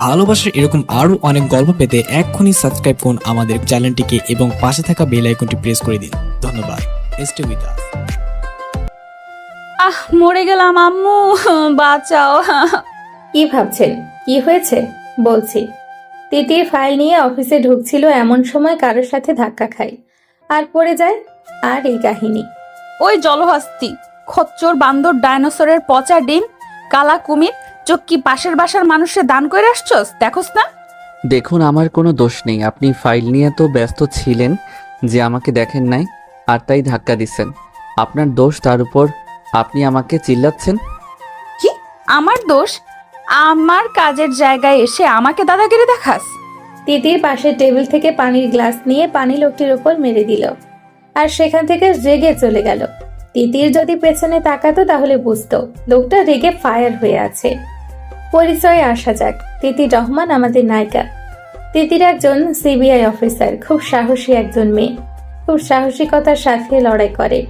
ভালোবাসার এরকম আরো অনেক গল্প পেতে এক্ষুনি সাবস্ক্রাইব করুন আমাদের চ্যানেলটিকে এবং পাশে থাকা বেল আইকনটি প্রেস করে দিন। ধন্যবাদ। Stay with us. মরে গেলাম আম্মু, বাঁচাও। কি ভাবছেন? কি হয়েছে বলছি। তিতির ফাইল নিয়ে অফিসে ঢুকছিল, এমন সময় কারোর সাথে ধাক্কা খায় আর পড়ে যায়। আর এই কাহিনী। ওই জলহস্তি, খচ্চর, বান্দর, ডাইনোসরের পচা ডিম, কালা কুমির, চোখ কি পাশের বাসার মানুষের দান করে আসছস? দেখোস না? দেখুন, আমার কোনো দোষ নেই। আপনি ফাইল নিয়ে তো ব্যস্ত ছিলেন যে আমাকে দেখেন নাই, আর তাই ধাক্কা দিচ্ছেন। আপনার দোষ, তার উপর আপনি আমাকে চিল্লাচ্ছেন। কি আমার দোষ? আমার কাজের জায়গায় এসে আমাকে দাদাগিরি দেখাস? তিতির পাশের টেবিল থেকে পানির গ্লাস নিয়ে পানি লোকটির উপর মেরে দিল আর সেখান থেকে রেগে চলে গেল। তিতির যদি পেছনে তাকাতো তাহলে বুঝতো লোকটা রেগে ফায়ার হয়ে আছে। পরিচয়ে আসা যাক। তিতির রহমান আমাদের নায়িকা। তিতির একজন সিবিআই অফিসার, খুব সাহসী একজন মেয়ে, খুব সাহসিকতার সাথে লড়াই করে।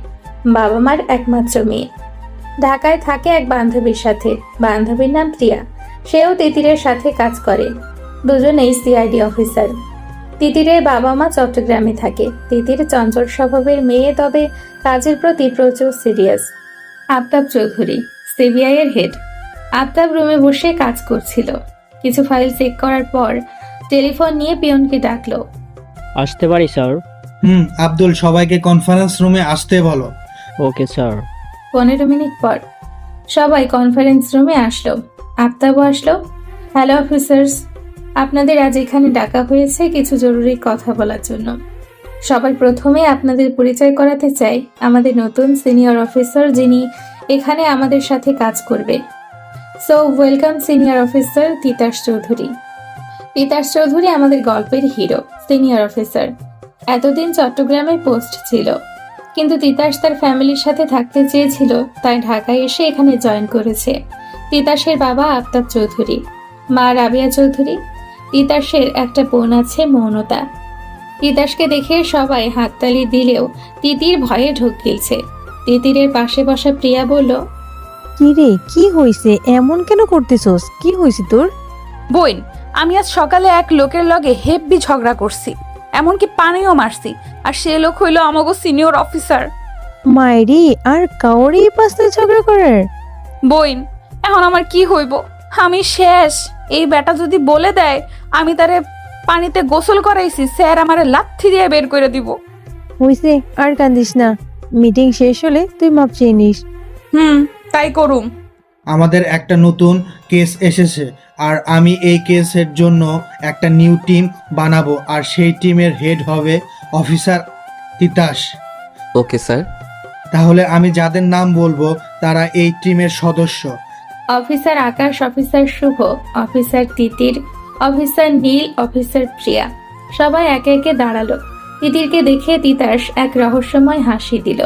বাবা মার একমাত্র মেয়ে। ঢাকায় থাকে এক বান্ধবীর সাথে। বান্ধবীর নাম প্রিয়া। সেও তিতিরের সাথে কাজ করে। দুজনেই সিআইডি অফিসার। তিতিরের বাবা মা চট্টগ্রামে থাকে। তিতির চঞ্চল স্বভাবের মেয়ে, তবে কাজের প্রতি প্রচুর সিরিয়াস। আফতাব চৌধুরী সিবিআই এর হেড। আফতাব রুমে বসে কাজ করছিল। কিছু ফাইল চেক করার পর টেলিফোন নিয়ে পিয়নকে ডাকলো। আসতে পারি স্যার? আব্দুল, সবাইকে কনফারেন্স রুমে আসতে বলো। Okay sir. 15 মিনিট পর সবাই কনফারেন্স রুমে আসলো। আফতাবও আসলো। হ্যালো অফিসার্স, আপনাদের আজ এখানে ডাকা হয়েছে কিছু জরুরি কথা বলার জন্য। সবার প্রথমে আপনাদের পরিচয় করাতে চাই আমাদের নতুন সিনিয়র অফিসার, যিনি এখানে আমাদের সাথে কাজ করবে। So welcome senior officer Titas Chowdhury. Titas Chowdhury আমাদের গল্পের হিরো, সিনিয়র অফিসার। এতদিন চট্টগ্রামে পোস্ট ছিল, কিন্তু তিতাস তার ফ্যামিলির সাথে থাকতে চেয়েছিল, তাই ঢাকায় এসে এখানে জয়েন করেছে। তিতাসের বাবা আফতাব চৌধুরী, মা রাবিয়া চৌধুরী। তিতাসের একটা বোন আছে, মৌনতা। তিতাসকে দেখে সবাই হাততালি দিলেও তিতির ভয়ে ঢোক গিলছে। তিতিরের পাশে বসা প্রিয়া বলল, কি রে, কি হইছে? এমন কেন করতেছস? কি হইছে তোর? বইন, আমি আজ সকালে এক লোকের লগে হেব্বি ঝগড়া করছি, এমনকি পানিও মারছি। আর সে লোক হইল আমাগো সিনিয়র অফিসার। মাইরি, আর কাউরে পাশে ঝগড়া করার? বইন, এখন আমার কি হইব? আমি শেষ। এই বেটা যদি বলে দেয় আমি তারে পানিতে গোসল করাইছি, স্যার আমারে লাথি দিয়ে বের করে দিব। হইছে, আর কান্দিস না। মিটিং শেষ হলে তুই মাপ চেয়ে নিস। তাই করুম। আমাদের একটা নতুন কেস এসেছে, আর আমি এই কেসের জন্য একটা নিউ টিম বানাবো, আর সেই টিমের হেড হবে অফিসার তিতাস। Okay sir. তাহলে আমি যাদের নাম বলবো তারা এই টিমের সদস্য। অফিসার আকাশ, অফিসার শুভ, অফিসার তিতির, অফিসার নীল, অফিসার প্রিয়া। সবাই একে একে দাঁড়ালো। তিতিরকে দেখে তিতাস এক রহস্যময় হাসি দিল।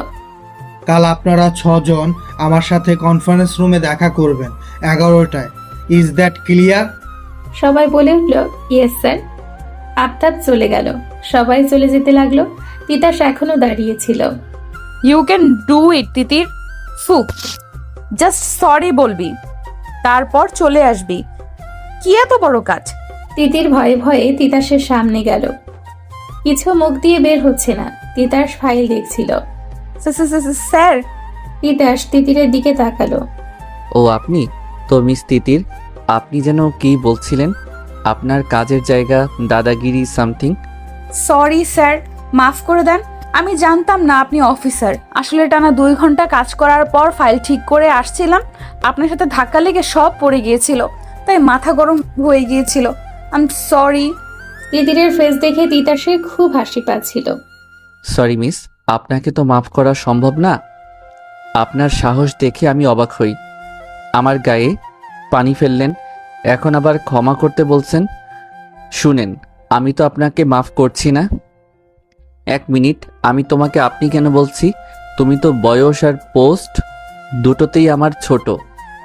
কাল আপনারা 6 জন আমার সাথে কনফারেন্স রুমে দেখা করবেন 11টায়। Is that clear? সবাই বলে উঠল, ইয়েস স্যার। আফতাব চলে গেল। সবাই চলে যেতে লাগলো। তিতাস এখনো দাঁড়িয়েছিল। You can do it Titir. Just sorry বলবি, তারপর চলে আসবি। কি এত বড় কাজ? তিতির ভয়ে ভয়ে তিতাসের সামনে গেল। কিছু মুখ দিয়ে বের হচ্ছে না। তিতাস ফাইল দেখছিল। স্যার। তিতাস তিতিরের দিকে তাকালো। ও আপনি তো মিস তিতির, আপনি যেন কি বলছিলেন? আপনার কাজের জায়গা, দাদাগিরি সামথিং। সরি স্যার, মাফ করে দেন। আমি জানতাম না আপনি অফিসার। আসলে টানা 2 ঘন্টা কাজ করার পর ফাইল ঠিক করে আসছিলাম, আপনার সাথে ধাক্কা লেগে সব পড়ে গিয়েছিল, তাই মাথা গরম হয়ে গিয়েছিল। I am sorry. তিতিরের ফেস দেখে তিতাসের খুব হাসি পাচ্ছিল। সরি মিস, আপনাকে তো মাফ করা সম্ভব না। আপনার সাহস দেখে আমি অবাক হই। আমার গায়ে পানি ফেললেন, এখন আবার ক্ষমা করতে বলছেন। শুনেন, আমি তো আপনাকে মাফ করছি না। 1 মিনিট, আমি তোমাকে আপনি কেন বলছি? তুমি তো বয়স আর পোস্ট দুটোতেই আমার ছোট,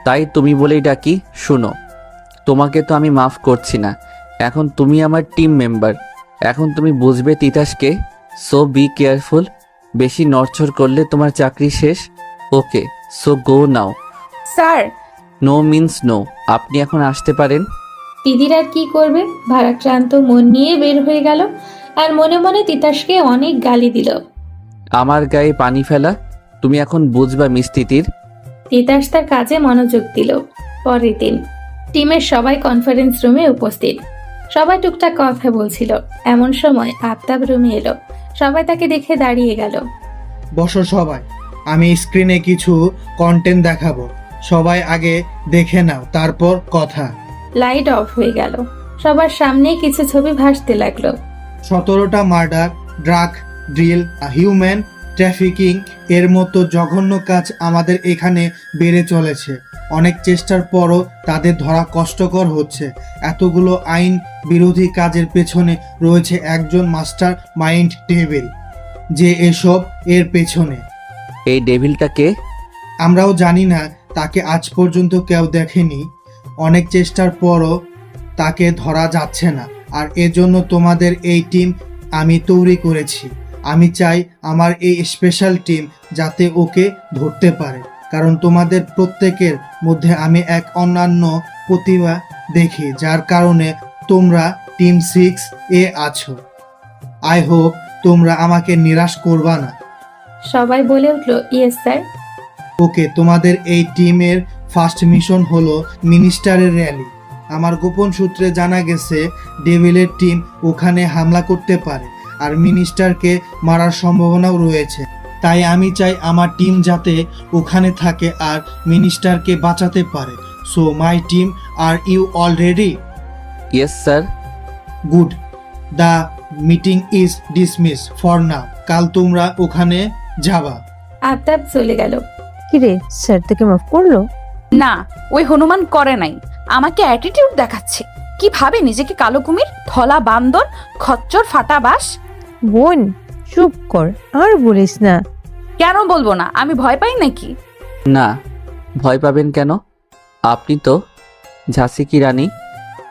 তাই তুমি বলেই ডাকি। শুনো, তোমাকে তো আমি মাফ করছি না। এখন তুমি আমার টিম মেম্বার। এখন তুমি বুঝবে তিতাসকে। So be careful. বেশি নড়চড় করলে তোমার চাকরি শেষ। Okay, so go now. Sir. No means no. আপনি এখন আসতে পারেন। তিতির আর কি করবে, ভারাক্রান্ত মন নিয়ে বের হয়ে গেল আর মনে মনে তিতাসকে অনেক গালি দিল। আমার গায়ে পানি ফেলা, তুমি এখন বুঝবা মিস তিতির। তিতাস তার কাজে মনোযোগ দিল। পরের দিন টিমের সবাই কনফারেন্স রুমে উপস্থিত। সবাই টুকটাক কথা বলছিল। এমন সময় আফতাব রুমে এলো। সবাই তাকে দেখে দাঁড়িয়ে গেল। বসো সবাই, আমি স্ক্রিনে কিছু কন্টেন্ট দেখাবো, সবাই আগে দেখে নাও তারপর কথা। লাইট অফ হয়ে গেল। সবার সামনে কিছু ছবি ভাসতে লাগলো। 17টা murder, drug deal, human trafficking এর মতো জঘন্য কাজ আমাদের এখানে বেড়ে চলেছে। অনেক চেষ্টার পরও তাদের ধরা কষ্টকর হচ্ছে। এতগুলো আইন বিরোধী কাজের পেছনে রয়েছে একজন মাস্টার মাইন্ড ডেভিল, যে এসব এর পেছনে। এই ডেভিলটাকে? আমরাও জানি না, তাকে আজ পর্যন্ত কেউ দেখেনি। অনেক চেষ্টার পরও তাকে ধরা যাচ্ছে না, আর এজন্য তোমাদের এই টিম আমি তৈরি করেছি। আমি চাই আমার এই স্পেশাল টিম যাতে ওকে ধরতে পারে, কারণ তোমাদের প্রত্যেকের মধ্যে আমি এক অন্যান্য প্রতিভা দেখি, যার কারণে তোমরা টিম 6 এ আছো। আই হোপ তোমরা আমাকে নিরাশ করবা না। সবাই বলে উঠলো, ইয়েস স্যার। ওকে, তোমাদের এই টিমের ফার্স্ট মিশন হলো মিনিস্টারের র্যালি। আমার গোপন সূত্রে জানা গেছে ডেভিলের টিম ওখানে হামলা করতে পারে, আর মিনিস্টারকে মারার সম্ভাবনাও রয়েছে। তাই আমি চাই আমার টিম যাতে ওখানে থাকে আর মিনিস্টারকে বাঁচাতে পারে। So my team, are you all ready? Yes sir. Good, the meeting is dismiss for now. কাল তোমরা ওখানে যাবা। আফতাব চলে গেল। কিরে, স্যার তোকে মাফ করলো? না, ওই হনুমান করে নাই, আমাকে অ্যাটিটিউড দেখাচ্ছে। কি ভাবে নিজেকে? কালো কুমির, ধলা বান্দর, খচ্চর, ফাটাবাস। বোন চুপ কর, আর বলিস না। কেন বলবো না? আমি ভয় পাই নাকি? না, ভয় পাবেন কেন? আপনি তো ঝাঁসি কি রানী।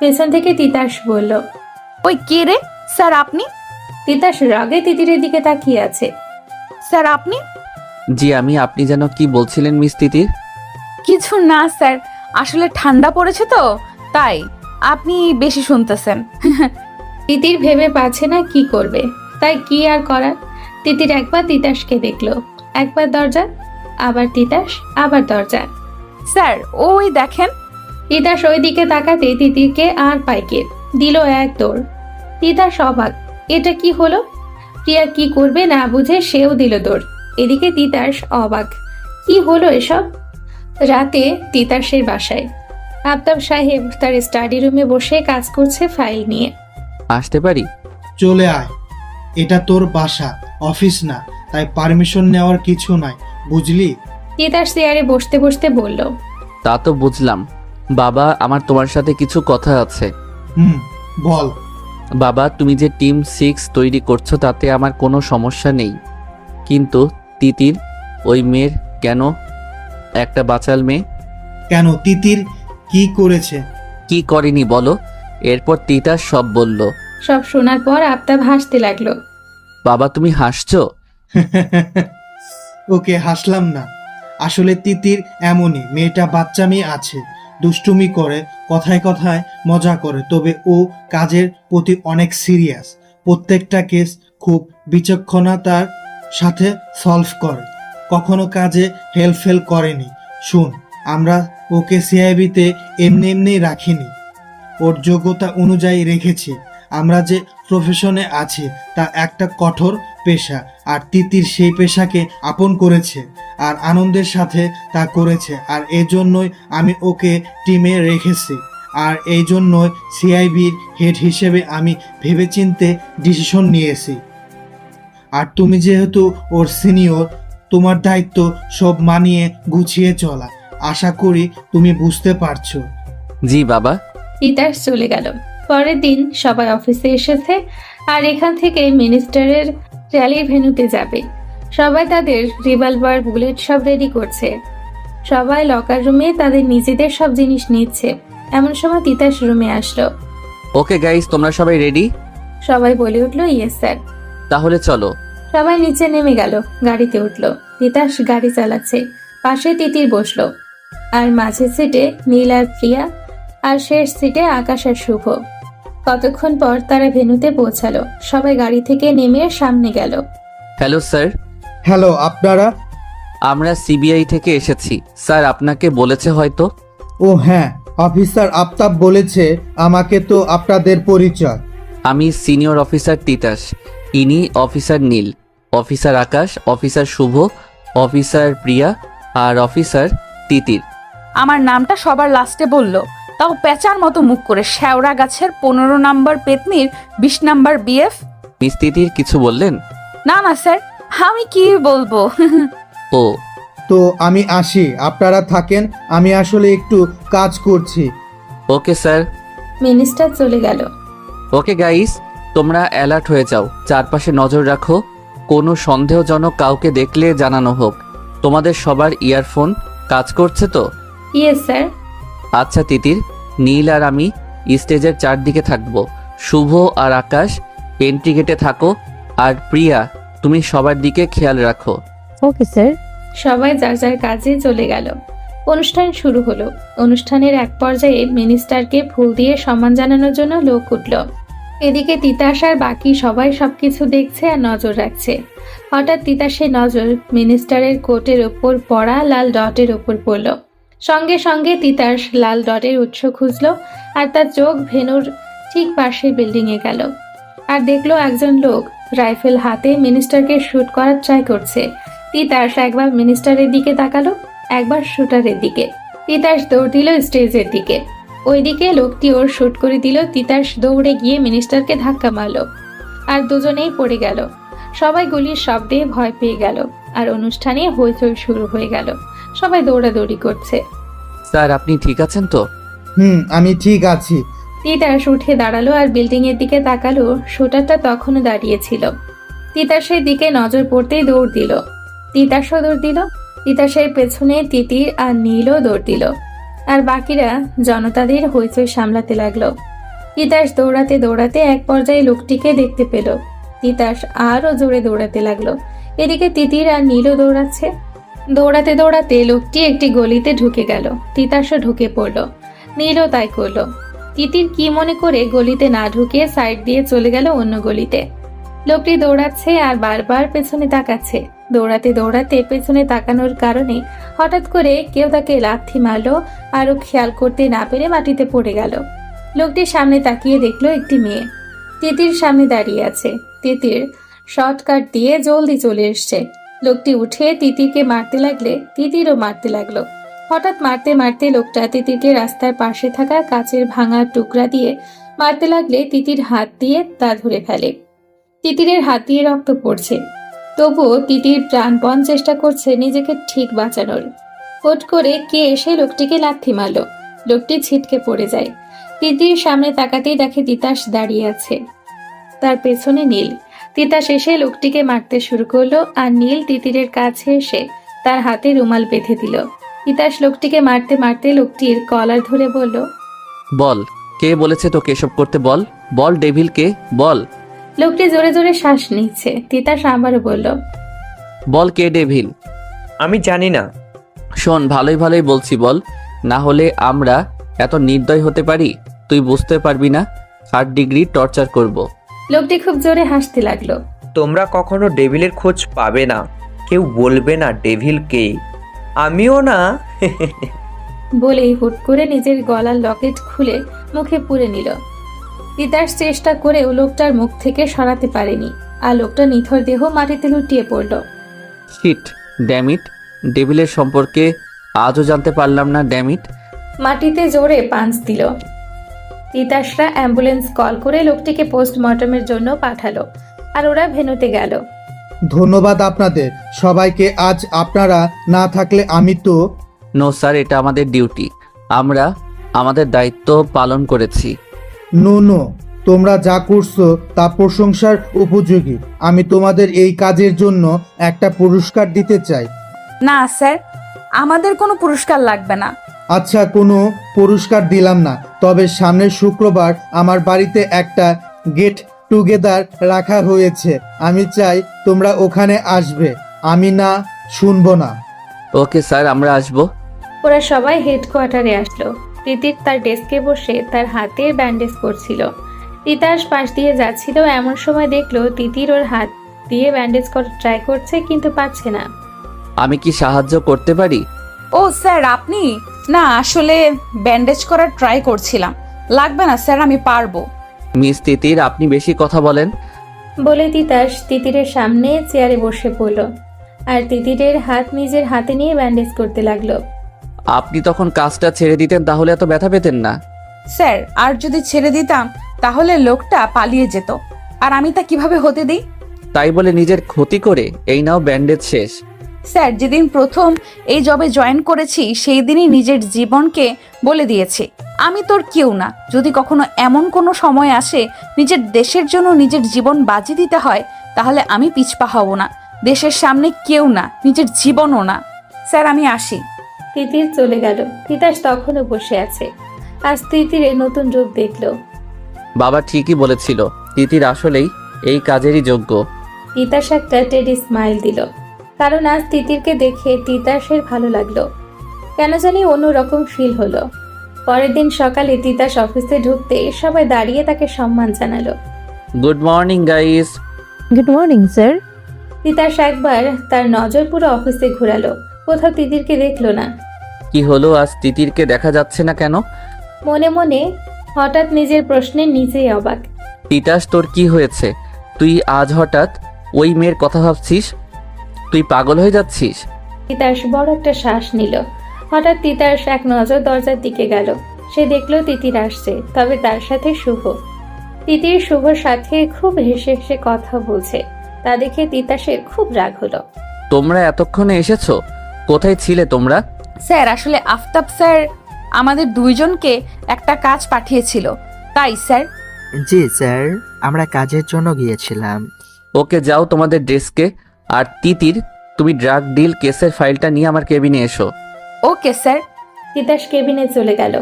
পেছন থেকে তিতাস বলল। ওই কে রে? স্যার আপনি? তিতাস রাগে তিতিরের দিকে তাকিয়ে আছে। স্যার আপনি? জি আমি। আপনি যেন কি বলছিলেন মিস তিতির? কিছু না স্যার, আসলে ঠান্ডা পড়েছে তো তাই। আপনি বেশি শুনতেছেন। তিতির ভেবে পাচ্ছে না কি করবে, তাই কি আর করার। তিতির একবার তিতাসকে দেখলো, একবার দরজা, আবার তিতাস, আবার দরজা। স্যার ওই দেখেন। তিতাস ওই দিকে তাকাতে তিতিরকে আর পাইকে দিল এক দৌড়। তিতাস অবাক, এটা কি হলো? প্রিয়া কি করবে না বুঝে সেও দিল দৌড়। এদিকে তিতাস অবাক, কি হলো এসব? রাতে তিতাসের বাসায় আফতাব সাহেব তার স্টাডি রুমে বসে কাজ করছে ফাইল নিয়ে। আসতে পারি? চলে আয়, এটা তোর বাসা, অফিস না, তাই পারমিশন নেওয়ার কিছু নাই, বুঝলি? তিতাস চেয়ারে বসতে বসতে বলল। তা তো বুঝলাম। বাবা, আমার তোমার সাথে কিছু কথা আছে। বল। বাবা, তুমি যে টিম 6 তৈরি করছো তাতে আমার কোনো সমস্যা নেই, কিন্তু তিতির, ওই মেয়ের কেন? একটা বাচাল মেয়ে। কেন? তিতির কি করেছে? কি করেনি বলো? এরপর তিতাস সব বলল। সব শোনার পর আফতাব হাসতে লাগলো। বাবা তুমি হাসছো? ওকে, হাসলাম না। আসলে তিতির এমনই, মেয়েটা বাচ্চা মেয়ে আছে, দুষ্টুমি করে, কথায় কথায় মজা করে, তবে ও কাজের প্রতি অনেক সিরিয়াস। প্রত্যেকটা কেস খুব বিচক্ষণতার সাথে সলভ করে, কখনো কাজে হেল্পফেল করেনি। শুন, আমরা ওকে সিআইবিতে এমনি এমনি রাখিনি, ওর যোগ্যতা অনুযায়ী রেখেছি। আমরা যে প্রফেশনে আছি তা একটা কঠোর পেশা, আর তিতির সেই পেশাকে আপন করেছে আর আনন্দের সাথে তা করেছে, আর এজন্যই আমি ওকে টিমে রেখেছি, আর এই জন্যই সিআইবির হেড হিসেবে আমি ভেবেচিন্তে ডিসিশন নিয়েছি। আর তুমি যেহেতু ওর সিনিয়র, তোমার দায়িত্ব সব মানিয়ে গুছিয়ে চলা। আশা করি তুমি বুঝতে পারছো। জি বাবা। তিতাস চলে গেল। পরের দিন সবাই অফিসে এসেছে আর এখান থেকে মিনিস্টারের র্যালির ভেন্যুতে যাবে। সবাই তাদের রিভলভার, বুলেট সব রেডি করছে। সবাই লকার রুমে তাদের নিজেদের সব জিনিস নিচ্ছে। এমন সময় তিতাস রুমে আসলো। ওকে গাইস, তোমরা সবাই রেডি? সবাই বলে উঠলো, ইয়েস স্যার। তাহলে চলো। সবাই নিচে নেমে গেল, গাড়িতে উঠলো। তিতাস গাড়ি চালাচ্ছে, পাশে তিতির বসলো, আর মাঝের সিটে নীল আর প্রিয়া। আর শেষ সিটে আকাশ আর শুভ। কতক্ষণ পর তারা ভেন্যুতে পৌঁছালো। সবাই গাড়ি থেকে নেমে সামনে গেল। হ্যালো স্যার, হ্যালো, আপনারা? আমরা সিবিআই থেকে এসেছি। স্যার আপনাকে বলেছে হয়তো। ও হ্যাঁ, অফিসার আফতাব বলেছে আমাকে। তো আপনাদের পরিচয়? আমি সিনিয়র অফিসার তিতাস, ইনি অফিসার নীল, অফিসার আকাশ, অফিসার শুভ, অফিসার প্রিয়া আর অফিসার তিতির। আমার নামটা সবার লাস্টে বলল, তাও পেঁচার মতো মুখ করে। শেওড়া গাছের 15 নাম্বার পেতনির 20 নাম্বার বিএফ। মিস তিতির কিছু বললেন? না না স্যার, আমি কি বলবো। ও, তো আমি আসি, আপনারা থাকেন, আমি আসলে একটু কাজ করছি। Okay sir. মিনিস্টার চলে গেল। ওকে গাইস, তোমরা অ্যালার্ট হয়ে যাও, চারপাশে নজর রাখো, কোনো সন্দেহজনক কাউকে দেখলে জানানো হোক। তোমাদের সবার ইয়ারফোন কাজ করছে তো? Yes sir. আচ্ছা তিতির, নীল আর আমি স্টেজের চারদিকে থাকবো, শুভ আর আকাশ এন্ট্রি গেটে থাকো, আর প্রিয়া তুমি সবার দিকে খেয়াল রাখো। Okay sir. সবাই যার যার কাজে চলে গেল। অনুষ্ঠান শুরু হলো। অনুষ্ঠানের এক পর্যায়ে মিনিস্টারকে ফুল দিয়ে সম্মান জানানোর জন্য লোক উঠল। এদিকে তিতাস আর বাকি সবাই সবকিছু দেখছে আর নজর রাখছে। হঠাৎ তিতাসের নজর মিনিস্টারের কোটের ওপর পড়া লাল ডটের ওপর পড়ল। সঙ্গে সঙ্গে তিতাস লাল ডটের উৎস খুঁজল, আর তার চোখ ভেনুর ঠিক পাশের বিল্ডিংয়ে গেল। আর দেখলো একজন লোক রাইফেল হাতে মিনিস্টারকে শুট করার ট্রাই করছে। তিতাস একবার মিনিস্টারের দিকে তাকালো, একবার শুটারের দিকে। তিতাস দৌড় দিল স্টেজের দিকে। ওইদিকে লোকটি ওর শুট করে দিল। তিতাস দৌড়ে গিয়ে মিনিস্টারকে ধাক্কা মারলো, আর দুজনেই পড়ে গেল। সবাই গুলির শব্দে ভয় পেয়ে গেল, আর অনুষ্ঠানে হইচই শুরু হয়ে গেল। সবাই দৌড়াদৌড়ি করছে। স্যার আপনি ঠিক আছেন তো? আমি ঠিক আছি। তিতাস উঠে দাঁড়ালো আর বিল্ডিং এর দিকে তাকালো। শুটারটা তখনও দাঁড়িয়েছিল। তিতাসের দিকে নজর পড়তেই দৌড় দিল। তিতাসও দৌড় দিল। তিতাসের পেছনে তিতির আর নীলও দৌড় দিল, আর বাকিরা জনতাদের হইচই সামলাতে লাগলো। তিতাস দৌড়াতে দৌড়াতে এক পর্যায়ে লোকটিকে দেখতে পেল। তিতাস আরও জোরে দৌড়াতে লাগলো। এদিকে তিতির আর নীলও দৌড়াচ্ছে। দৌড়াতে দৌড়াতে লোকটি একটি গলিতে ঢুকে গেল। তিতাসও ঢুকে পড়ল। নীলও তাই করলো। তিতির কি মনে করে গলিতে না ঢুকে সাইড দিয়ে চলে গেল অন্য গলিতে। লোকটি দৌড়াচ্ছে আর বারবার পেছনে তাকাচ্ছে। দৌড়াতে দৌড়াতে পেছনে তাকানোর কারণে হঠাৎ করে কেউ তাকে লাথি মারলো, আরও খেয়াল করতে না পেরে মাটিতে পড়ে গেল। লোকটির সামনে তাকিয়ে দেখলো একটি মেয়ে তিতির সামনে দাঁড়িয়ে আছে। তিতির শর্টকাট দিয়ে জলদি চলে এসছে। লোকটি উঠে তিতিরকে মারতে লাগলে তিতিরও মারতে লাগলো। হঠাৎ মারতে মারতে লোকটা তিতিরকে রাস্তার পাশে থাকা কাচের ভাঙা টুকরা দিয়ে মারতে লাগলে তিতির হাত দিয়ে তা ধরে ফেলে। তিতিরের হাত দিয়ে রক্ত পড়ছে, তবুও তিতির প্রাণপণ চেষ্টা করছে নিজেকে ঠিক বাঁচানোর। হুট করে কে এসে লোকটিকে লাথি মারল। লোকটি ছিটকে পড়ে যায়। তিতির সামনে তাকাতেই দেখে তিতাস দাঁড়িয়ে আছে, তার পেছনে নীল। তিতাস এসে লোকটিকে মারতে শুরু করলো, আর নীল তিতিরের কাছে এসে তার হাতে রুমাল বেঁধে দিল। তিতাস লোকটিকে মারতে মারতে লোকটির কলার ধরে বলল, বল, কে বলেছে তোকে এসব করতে? বল বল, ডেভিল কে? বল। লোকটি জোরে জোরে শ্বাস নিচ্ছে। তিতাস আবারও বলল, বল কে ডেভিল? আমি জানি না। শোন, ভালোই ভালোই বলছি, বল, না হলে আমরা এত নির্দয় হতে পারি? তুই বুঝতে পারবি না, 8 ডিগ্রি টর্চার করব। লোকটি খুব জোরে হাসতে লাগলো। তোমরা কখনো ডেভিলের খোঁজ পাবে না, কেউ বলবে না ডেভিল কে, আমিও না। বলেই হুট করে নিজের গলার লকেট খুলে মুখে পুরে নিল। তিতাস চেষ্টা করেও লোকটার মুখ থেকে সরাতে পারেনি, আর লোকটা নিথর দেহ মাটিতে লুটিয়ে পড়ল। শিট, ড্যামিট, ডেভিলের সম্পর্কে আজও জানতে পারলাম না, ড্যামিট। মাটিতে জোরে পাঞ্চ দিল। তিতাসরা অ্যাম্বুলেন্স কল করে লোকটিকে পোস্টমর্টমের জন্য পাঠালো, আর ওরা ভেন্যুতে গেল। ধন্যবাদ আপনাদের সবাইকে। আজ আপনারা না থাকলে আমি তো। নো স্যার, এটা আমাদের ডিউটি, আমরা আমাদের দায়িত্ব পালন করেছি। নো, তোমরা যা করছো তা প্রশংসার উপযোগী। আমি তোমাদের এই কাজের জন্য একটা পুরস্কার দিতে চাই। না স্যার, আমাদের কোনো পুরস্কার লাগবে না। আচ্ছা, কোনো পুরস্কার দিলাম না, তবে সামনের শুক্রবার আমার বাড়িতে একটা গেট টুগেদার রাখা হয়েছে। আমি চাই তোমরা ওখানে আসবে। আমি না শুনবো না। ওকে স্যার, আমরা আসবো। ওরা সবাই হেডকোয়ার্টারে আসলো। তিতির তার ডেস্কে বসে তার হাতে ব্যান্ডেজ করছিল। তিতাস পাশ দিয়ে যাচ্ছিল, এমন সময় দেখলো তিতির ওর হাত দিয়ে ব্যান্ডেজ করার ট্রাই করছে কিন্তু পারছে না। আমি কি সাহায্য করতে পারি? ও স্যার, আপনি? না, আসলে ব্যান্ডেজ করার ট্রাই করছিলাম। লাগবে না স্যার, আমি পারবো। মিস তিতির, আপনি বেশি কথা বলেন। বলে তিতাস তিতিরের সামনে চেয়ারে বসে পড়ল আর তিতিরের হাত নিজের হাতে নিয়ে ব্যান্ডেজ করতে লাগলো। আপনি তখন কাজটা ছেড়ে দিতেন তাহলে এত ব্যথা পেতেন না। স্যার, আর যদি ছেড়ে দিতাম তাহলে লোকটা পালিয়ে যেত, আর আমি তা কিভাবে হতে দিই? তাই বলে নিজের ক্ষতি করে এই নাও ব্যান্ডেজ শেষ। স্যার, যেদিন প্রথম এই জবে জয়েন করেছি সেই দিনই নিজের জীবনকে বলে দিয়েছি, আমি তোর কেউ না। যদি কখনো এমন কোনো সময় আসে নিজের দেশের জন্য নিজের জীবন বাজি দিতে হয়, তাহলে আমি পিছপা হব না। দেশের সামনে কেউ না, নিজের জীবনও না। স্যার, আমি আসি। তিতির চলে গেল। তিতাস তখনও বসে আছে। আজ তিতিরের নতুন রূপ দেখলো। বাবা ঠিকই বলেছিল, তিতির আসলেই এই কাজেরই যোগ্য। তিতাস একটা টেডি স্মাইল দিল, কারণ আজ তিতিরকে দেখে তিতাসের ভালো লাগলো। কেন জানি অন্যরকম ফিল হলো। পরের দিন সকালে তিতাস অফিসে ঢুকতে সবাই দাঁড়িয়ে তাকে সম্মান জানালো। Good morning guys. Good morning sir. Titas একবার তার নজর পুরো অফিসে ঘোরালো, কোথাও তিতিরকে দেখলো না। কি হলো, আজ তিতিরকে দেখা যাচ্ছে না কেন? মনে মনে হঠাৎ নিজের প্রশ্নে নিজেই অবাক। তিতাস, তোর কি হয়েছে? তুই আজ হঠাৎ ওই মেয়ের কথা ভাবছিস? তুই পাগল হয়ে যাচ্ছিস? তিতাস বড় একটা শ্বাস নিল। হঠাৎ তিতাস এক নজর দরজার দিকে গেল। সে দেখলো তিতির আসছে, তবে তার সাথে শুভ। তিতির শুভর সাথে খুব হেসে হেসে কথা বলছে। তা দেখে তিতাসের খুব রাগ হলো। তোমরা এতক্ষণে এসেছো? কোথায় ছিলে তোমরা? স্যার, আসলে আফতাব স্যার আমাদের দুইজনকে একটা কাজ পাঠিয়েছিল, তাই স্যার। জি স্যার, আমরা কাজের জন্য গিয়েছিলাম। ওকে, যাও তোমাদের ডেস্কে। আর তিতির, তুমি ড্রাগ ডিল কেসের ফাইলটা নিয়ে আমার কেবিনে এসো। Okay sir. তিতাস কেবিনে চলে গেল।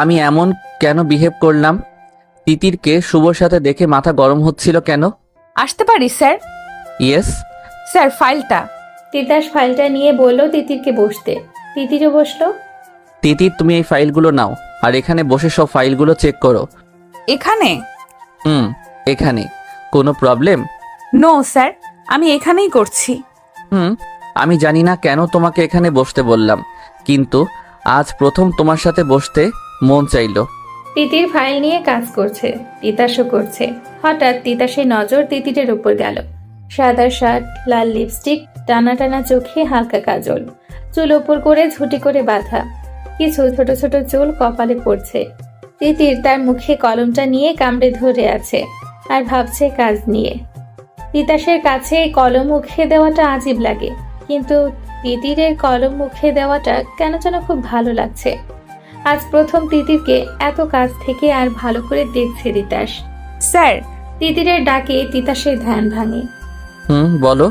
আমি এমন কেন বিহেভ করলাম? তিতিরকে শুভর সাথে দেখে মাথা গরম হচ্ছিল কেন? আসতে পারি স্যার? ইয়েস। স্যার, ফাইলটা। তিতাস ফাইলটা নিয়ে বলল তিতিরকে বসতে। তিতিরও বসলো। তিতির, তুমি এই ফাইলগুলো নাও আর এখানে বসে সব ফাইলগুলো চেক করো। এখানে? এখানে। কোনো প্রবলেম? নো স্যার, আমি এখানেই করছি। আমি জানি না কেন তোমাকে এখানে বসতে বললাম, কিন্তু আজ প্রথম তোমার সাথে বসতে মন চাইলো। তিতির ফাইল নিয়ে কাজ করছে, তিতাসও করছে। হঠাৎ তিতাসের নজর তিতিরের উপর গেল। সাদা শার্ট, লাল লিপস্টিক, টানা টানা চোখে হালকা কাজল, চুল ওপর করে ঝুটি করে বাঁধা, কিছু ছোট ছোট চুল কপালে পড়ছে। তিতির তার মুখে কলমটা নিয়ে কামড়ে ধরে আছে আর ভাবছে কাজ নিয়ে। তিতাসের কাছে কলম মুখে দেওয়াটা আজীব লাগে, কিন্তু তিতিরের কলম মুখে দেওয়াটা কেন যেন খুব ভালো লাগছে। আজ প্রথম তিতিরকে এত কাছ থেকে আর ভালো করে দেখছে তিতাস। স্যার। তিতিরের ডাকে তিতাসের ধ্যান ভাঙে। বলো।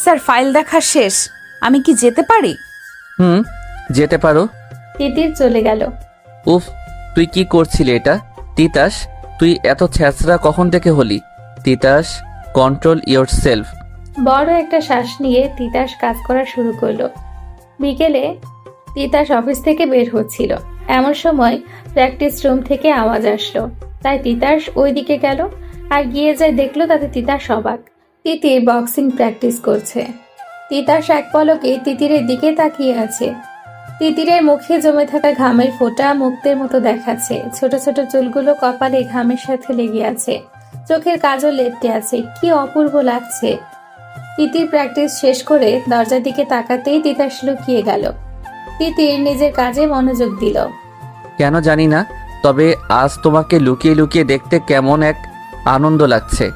স্যার, ফাইল দেখা শেষ, আমি কি যেতে পারি? যেতে পারো। তিতির চলে গেল। উফ, তুই কি করছিলি এটা? তিতাস, তুই এত ছ্যাঁচড়া কখন থেকে হলি? Titas, control your self একটা শ্বাস নিয়ে তিতাস কাজ করা শুরু করলো। বিকেলে তিতাস অফিস থেকে বের হচ্ছিল, এমন সময় প্র্যাকটিস রুম থেকে আওয়াজ আসলো। তাই তিতাস ওই দিকে গেল আর গিয়ে যায় দেখলো তাতে তিতাস অবাক। তিতির বক্সিং প্র্যাকটিস করছে। তিতাস এক পলকে তিতিরের দিকে তাকিয়ে আছে। তিতিরের মুখে জমে থাকা ঘামের ফোঁটা মুক্তের মতো দেখাচ্ছে। ছোট ছোট চুলগুলো কপালে ঘামের সাথে লেগে আছে, চোখের কাজল লেপটে আছে। কি অপূর্ব লাগছে। তিতির প্র্যাকটিস শেষ করে দরজার দিকে তাকাতেই তিতাস লুকিয়ে গেল। তিতির নিজের কাজে মনোযোগ দিল। কেন জানি না, তবে আজ তোমাকে লুকিয়ে লুকিয়ে দেখতে কেমন এক আনন্দ লাগছে।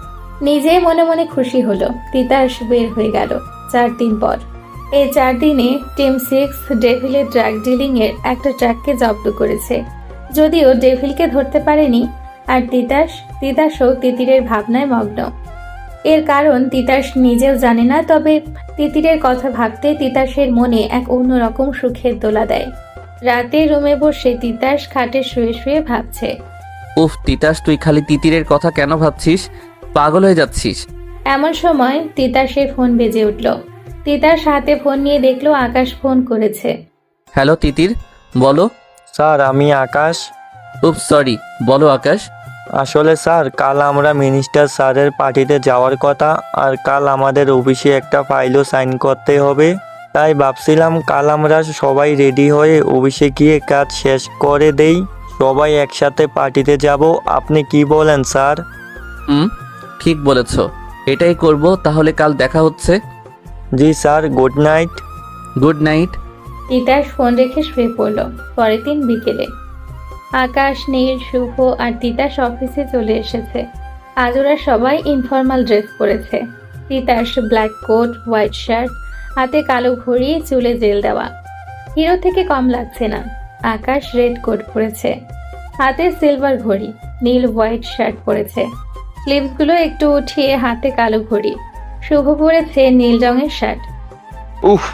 নিজে মনে মনে খুশি হলো। তিতাস বের হয়ে গেল 4 দিন পর। এই 4 দিনে টিম 6 ডেভিলের ড্রাগ ডিলিং এর একটা ট্রাককে জব্দ করেছে, যদিও ডেভিলকে ধরতে পারেনি। আর তিতাসও তিতিরের ভাবনায় মগ্ন। এর কারণ তিতাস নিজেও জানে না, তবে তিতিরের কথা ভাবতে তিতাসের মনে এক অন্যরকম সুখের দোলা দেয়। রাতে রুমে বসে তিতাস খাটে শুয়ে শুয়ে ভাবছে। উফ তিতাস, তুই খালি তিতিরের কথা কেন ভাবছিস? পাগল হয়ে যাচ্ছিস। এমন সময় তিতাসের ফোন বেজে উঠল। তিতাস হাতে ফোন নিয়ে দেখলো আকাশ ফোন করেছে। হ্যালো তিতির, বলো। স্যার আমি আকাশ। খুব সরি, বলো আকাশ। আসলে স্যার কাল আমরা মিনিস্টার স্যারের পার্টিতে যাওয়ার কথা, আর কাল আমাদের অফিসে একটা ফাইলও সাইন করতে হবে। তাই ভাবছিলাম কাল আমরা সবাই রেডি হয়ে অফিসে গিয়ে কাজ শেষ করে দেই, সবাই একসাথে পার্টিতে যাব। আপনি কি বলেন স্যার? ঠিক বলেছ, এটাই করব। তাহলে কাল দেখা হচ্ছে। জি sir, good night. Good night. Titas phone রেখে শুয়ে পড়ল। পরের দিন বিকেলে আকাশ, নীল, শুভ আর তিতাস অফিসে চলে এসেছে। আজ ওরা সবাই ইনফর্মাল ড্রেস পরেছে। Titas black coat, white shirt, হাতে কালো ঘড়ি, চুলে জেল দেওয়া, হিরো থেকে কম লাগছে না। আকাশ রেড কোট পরেছে, হাতে সিলভার ঘড়ি। নীল হোয়াইট শার্ট পরেছে, স্লিভসগুলো একটু উঠিয়ে হাতে কালো ঘড়ি। শুভ পরেছে নীল রঙের শার্ট। উফ,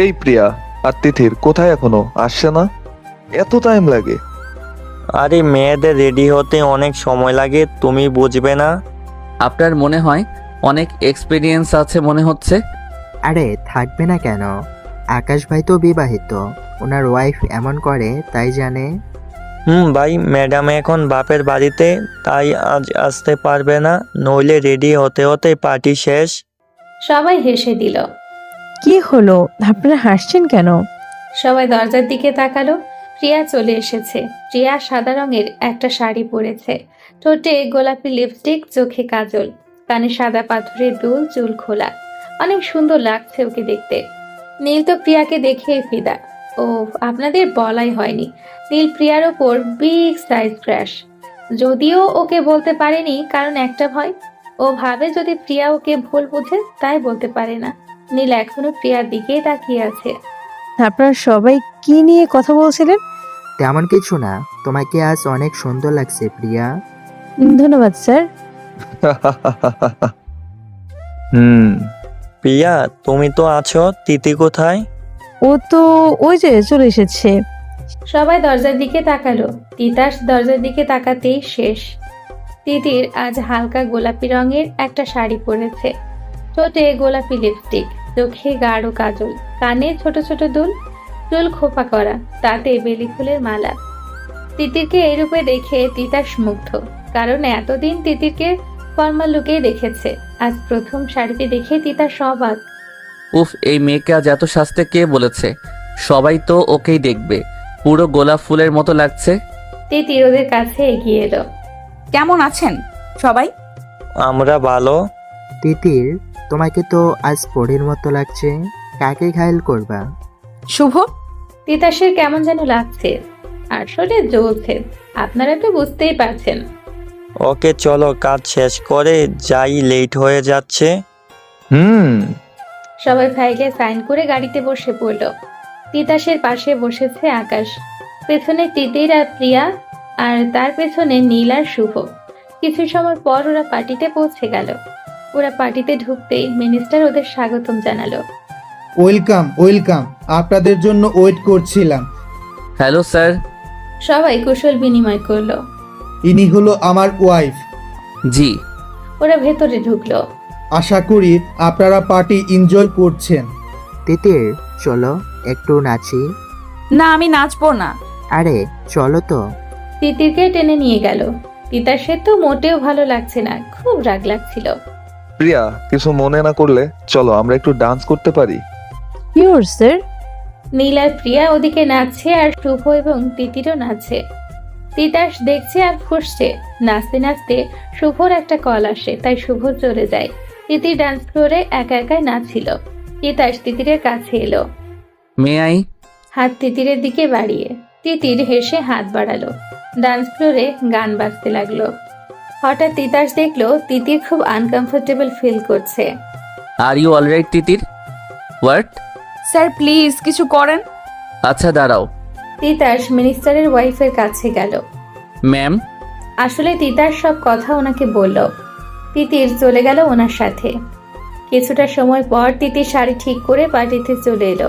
এই প্রিয়া আর তিথির কোথায় এখনো আসছে না? এত টাইম লাগে? আরে মেয়েদের রেডি হতে অনেক সময় লাগে, তুমি বুঝবে না? আপনার মনে হয় অনেক এক্সপিরিয়েন্স আছে মনে হচ্ছে। আরে থাকবে না কেন? আকাশ ভাই তো বিবাহিত, ওনার ওয়াইফ এমন করে তাই জানে। ভাই, ম্যাডাম এখন বাপের বাড়িতে, তাই আজ আসতে পারবে না, নইলে রেডি হতে হতে পার্টি শেষ। সবাই হেসে দিল। কি হলো, আপনারা হাসছেন কেন? সবাই দরজার দিকে তাকালো। প্রিয়া চলে এসেছে। প্রিয়া সাদা রঙের একটা শাড়ি পরেছে, ঠোঁটে গোলাপি লিপস্টিক, চোখে কাজল, কানে সাদা পাথরের দুল, চুল খোলা। অনেক সুন্দর লাগছে ওকে দেখতে। নীল তো প্রিয়াকে দেখে ফিদা। ও, আপনাদের বলাই হয়নি, নীল প্রিয়ার ওপর বিগ সাইজ ক্র্যাশ। যদিও ওকে বলতে পারেনি, কারণ একটা ভয়। ও ভাবে যদি প্রিয়া ওকে ভুল বুঝে, তাই বলতে পারে না। নীল এখনো প্রিয়ার দিকেই তাকিয়ে আছে। আপনারা সবাই কি নিয়ে কথা বলছিলেন? তেমন কিছু না, তোমাকে আজ অনেক সুন্দর লাগছে প্রিয়া। ধন্যবাদ স্যার। প্রিয়া, তুমি তো আছো, তিথি কোথায়? ও তো ওই যে চলে এসেছে। সবাই দরজার দিকে তাকালো। তিতাস দরজার দিকে তাকাতেই শেষ। তিতির আজ হালকা গোলাপি রঙের একটা শাড়ি পরেছে, ঠোঁটে গোলাপি লিপস্টিক, চোখে গাঢ় কাজল, কানে ছোট ছোট দুল, চুল খোপা করা, তাতে বেলি ফুলের মালা। তিতিরকে এই রূপে দেখে তিতাস মুগ্ধ, কারণ এতদিন তিতিরকে ফর্মাল লুকেই দেখেছে। আজ প্রথম শাড়িতে দেখে তিতাস অবাক। উফ, এই মেয়েকে আজ এত সাজতে কে বলেছে? সবাই তো ওকেই দেখবে, পুরো গোলাপ ফুলের মতো লাগছে। তিতির ওদের কাছে এগিয়ে এলো। কেমন আছেন সবাই? আমরা ভালো। তিতির, তোমাকে তো আজ পরীর মতো লাগছে, কাকে ঘায়েল করবা? শুভ? তিতাসের কেমন যেন লাগছে, আসলে জ্বলছে, আপনারা তো বুঝতেই পারছেন। ওকে চলো, কাজ শেষ করে যাই, লেট হয়ে যাচ্ছে। সবাই ফাইলে সাইন করে গাড়িতে বসে পড়ল। তিতাসের পাশে বসেছে আকাশ, পেছনে তিতির আর প্রিয়া, আর তার পেছনে নীল আর শুভ। কিছু সময় পর ওরা পার্টিতে পৌঁছে গেল। ওরা পার্টিতে ঢুকতেই মিনিস্টার ওদের স্বাগতম জানালো। ওয়েলকাম ওয়েলকাম, আপনাদের জন্য ওয়েট করছিলাম। Hello sir. সবাই কুশল বিনিময় করলো। ইনি হলো আমার ওয়াইফ। জি। ওরা ভেতরে ঢুকলো। আশা করি আপনারা পার্টি এনজয় করছেন। তিতির, চলো একটু নাচি। না, আমি নাচবো না। আরে চলো তো। তিতিরকে টেনে নিয়ে গেল। তিতাসের তো মোটেও ভালো লাগছে না, খুব রাগ লাগছিল। প্রিয়া, কিছু মনে না করলে চলো আমরা একটু ডান্স করতে পারি। Your sir. নীল আর প্রিয়া ওদিকে নাচছে, আর শুভ এবং তিতিরও নাচছে। তিতাস দেখছে আর ফুঁসছে। নাচতে নাচতে শুভর একটা কল আসে, তাই শুভ চলে যায়। তিতির ডান্স ফ্লোরে একা একাই নাচছিল। তিতাস তিতিরের কাছে এলো, মে আই? হাত তিতিরের দিকে বাড়িয়ে। তিতির হেসে হাত বাড়ালো। ডান্স ফ্লোরে গান বাজতে লাগলো। হঠাৎ তিতাস দেখলো তিতির খুব আনকমফোর্টেবল ফিল করছে। Are you alright Titir? What? Sir please কিছু করেন। আচ্ছা দাঁড়াও। তিতাস মিনিস্টারের ওয়াইফের কাছে গেল। ম্যাম। আসলে তিতাস সব কথা ওনাকে বলল। তিতির চলে গেল ওনার সাথে। কিছুটা সময় পর তিতির শাড়ি ঠিক করে পার্টিতে চলে এলো।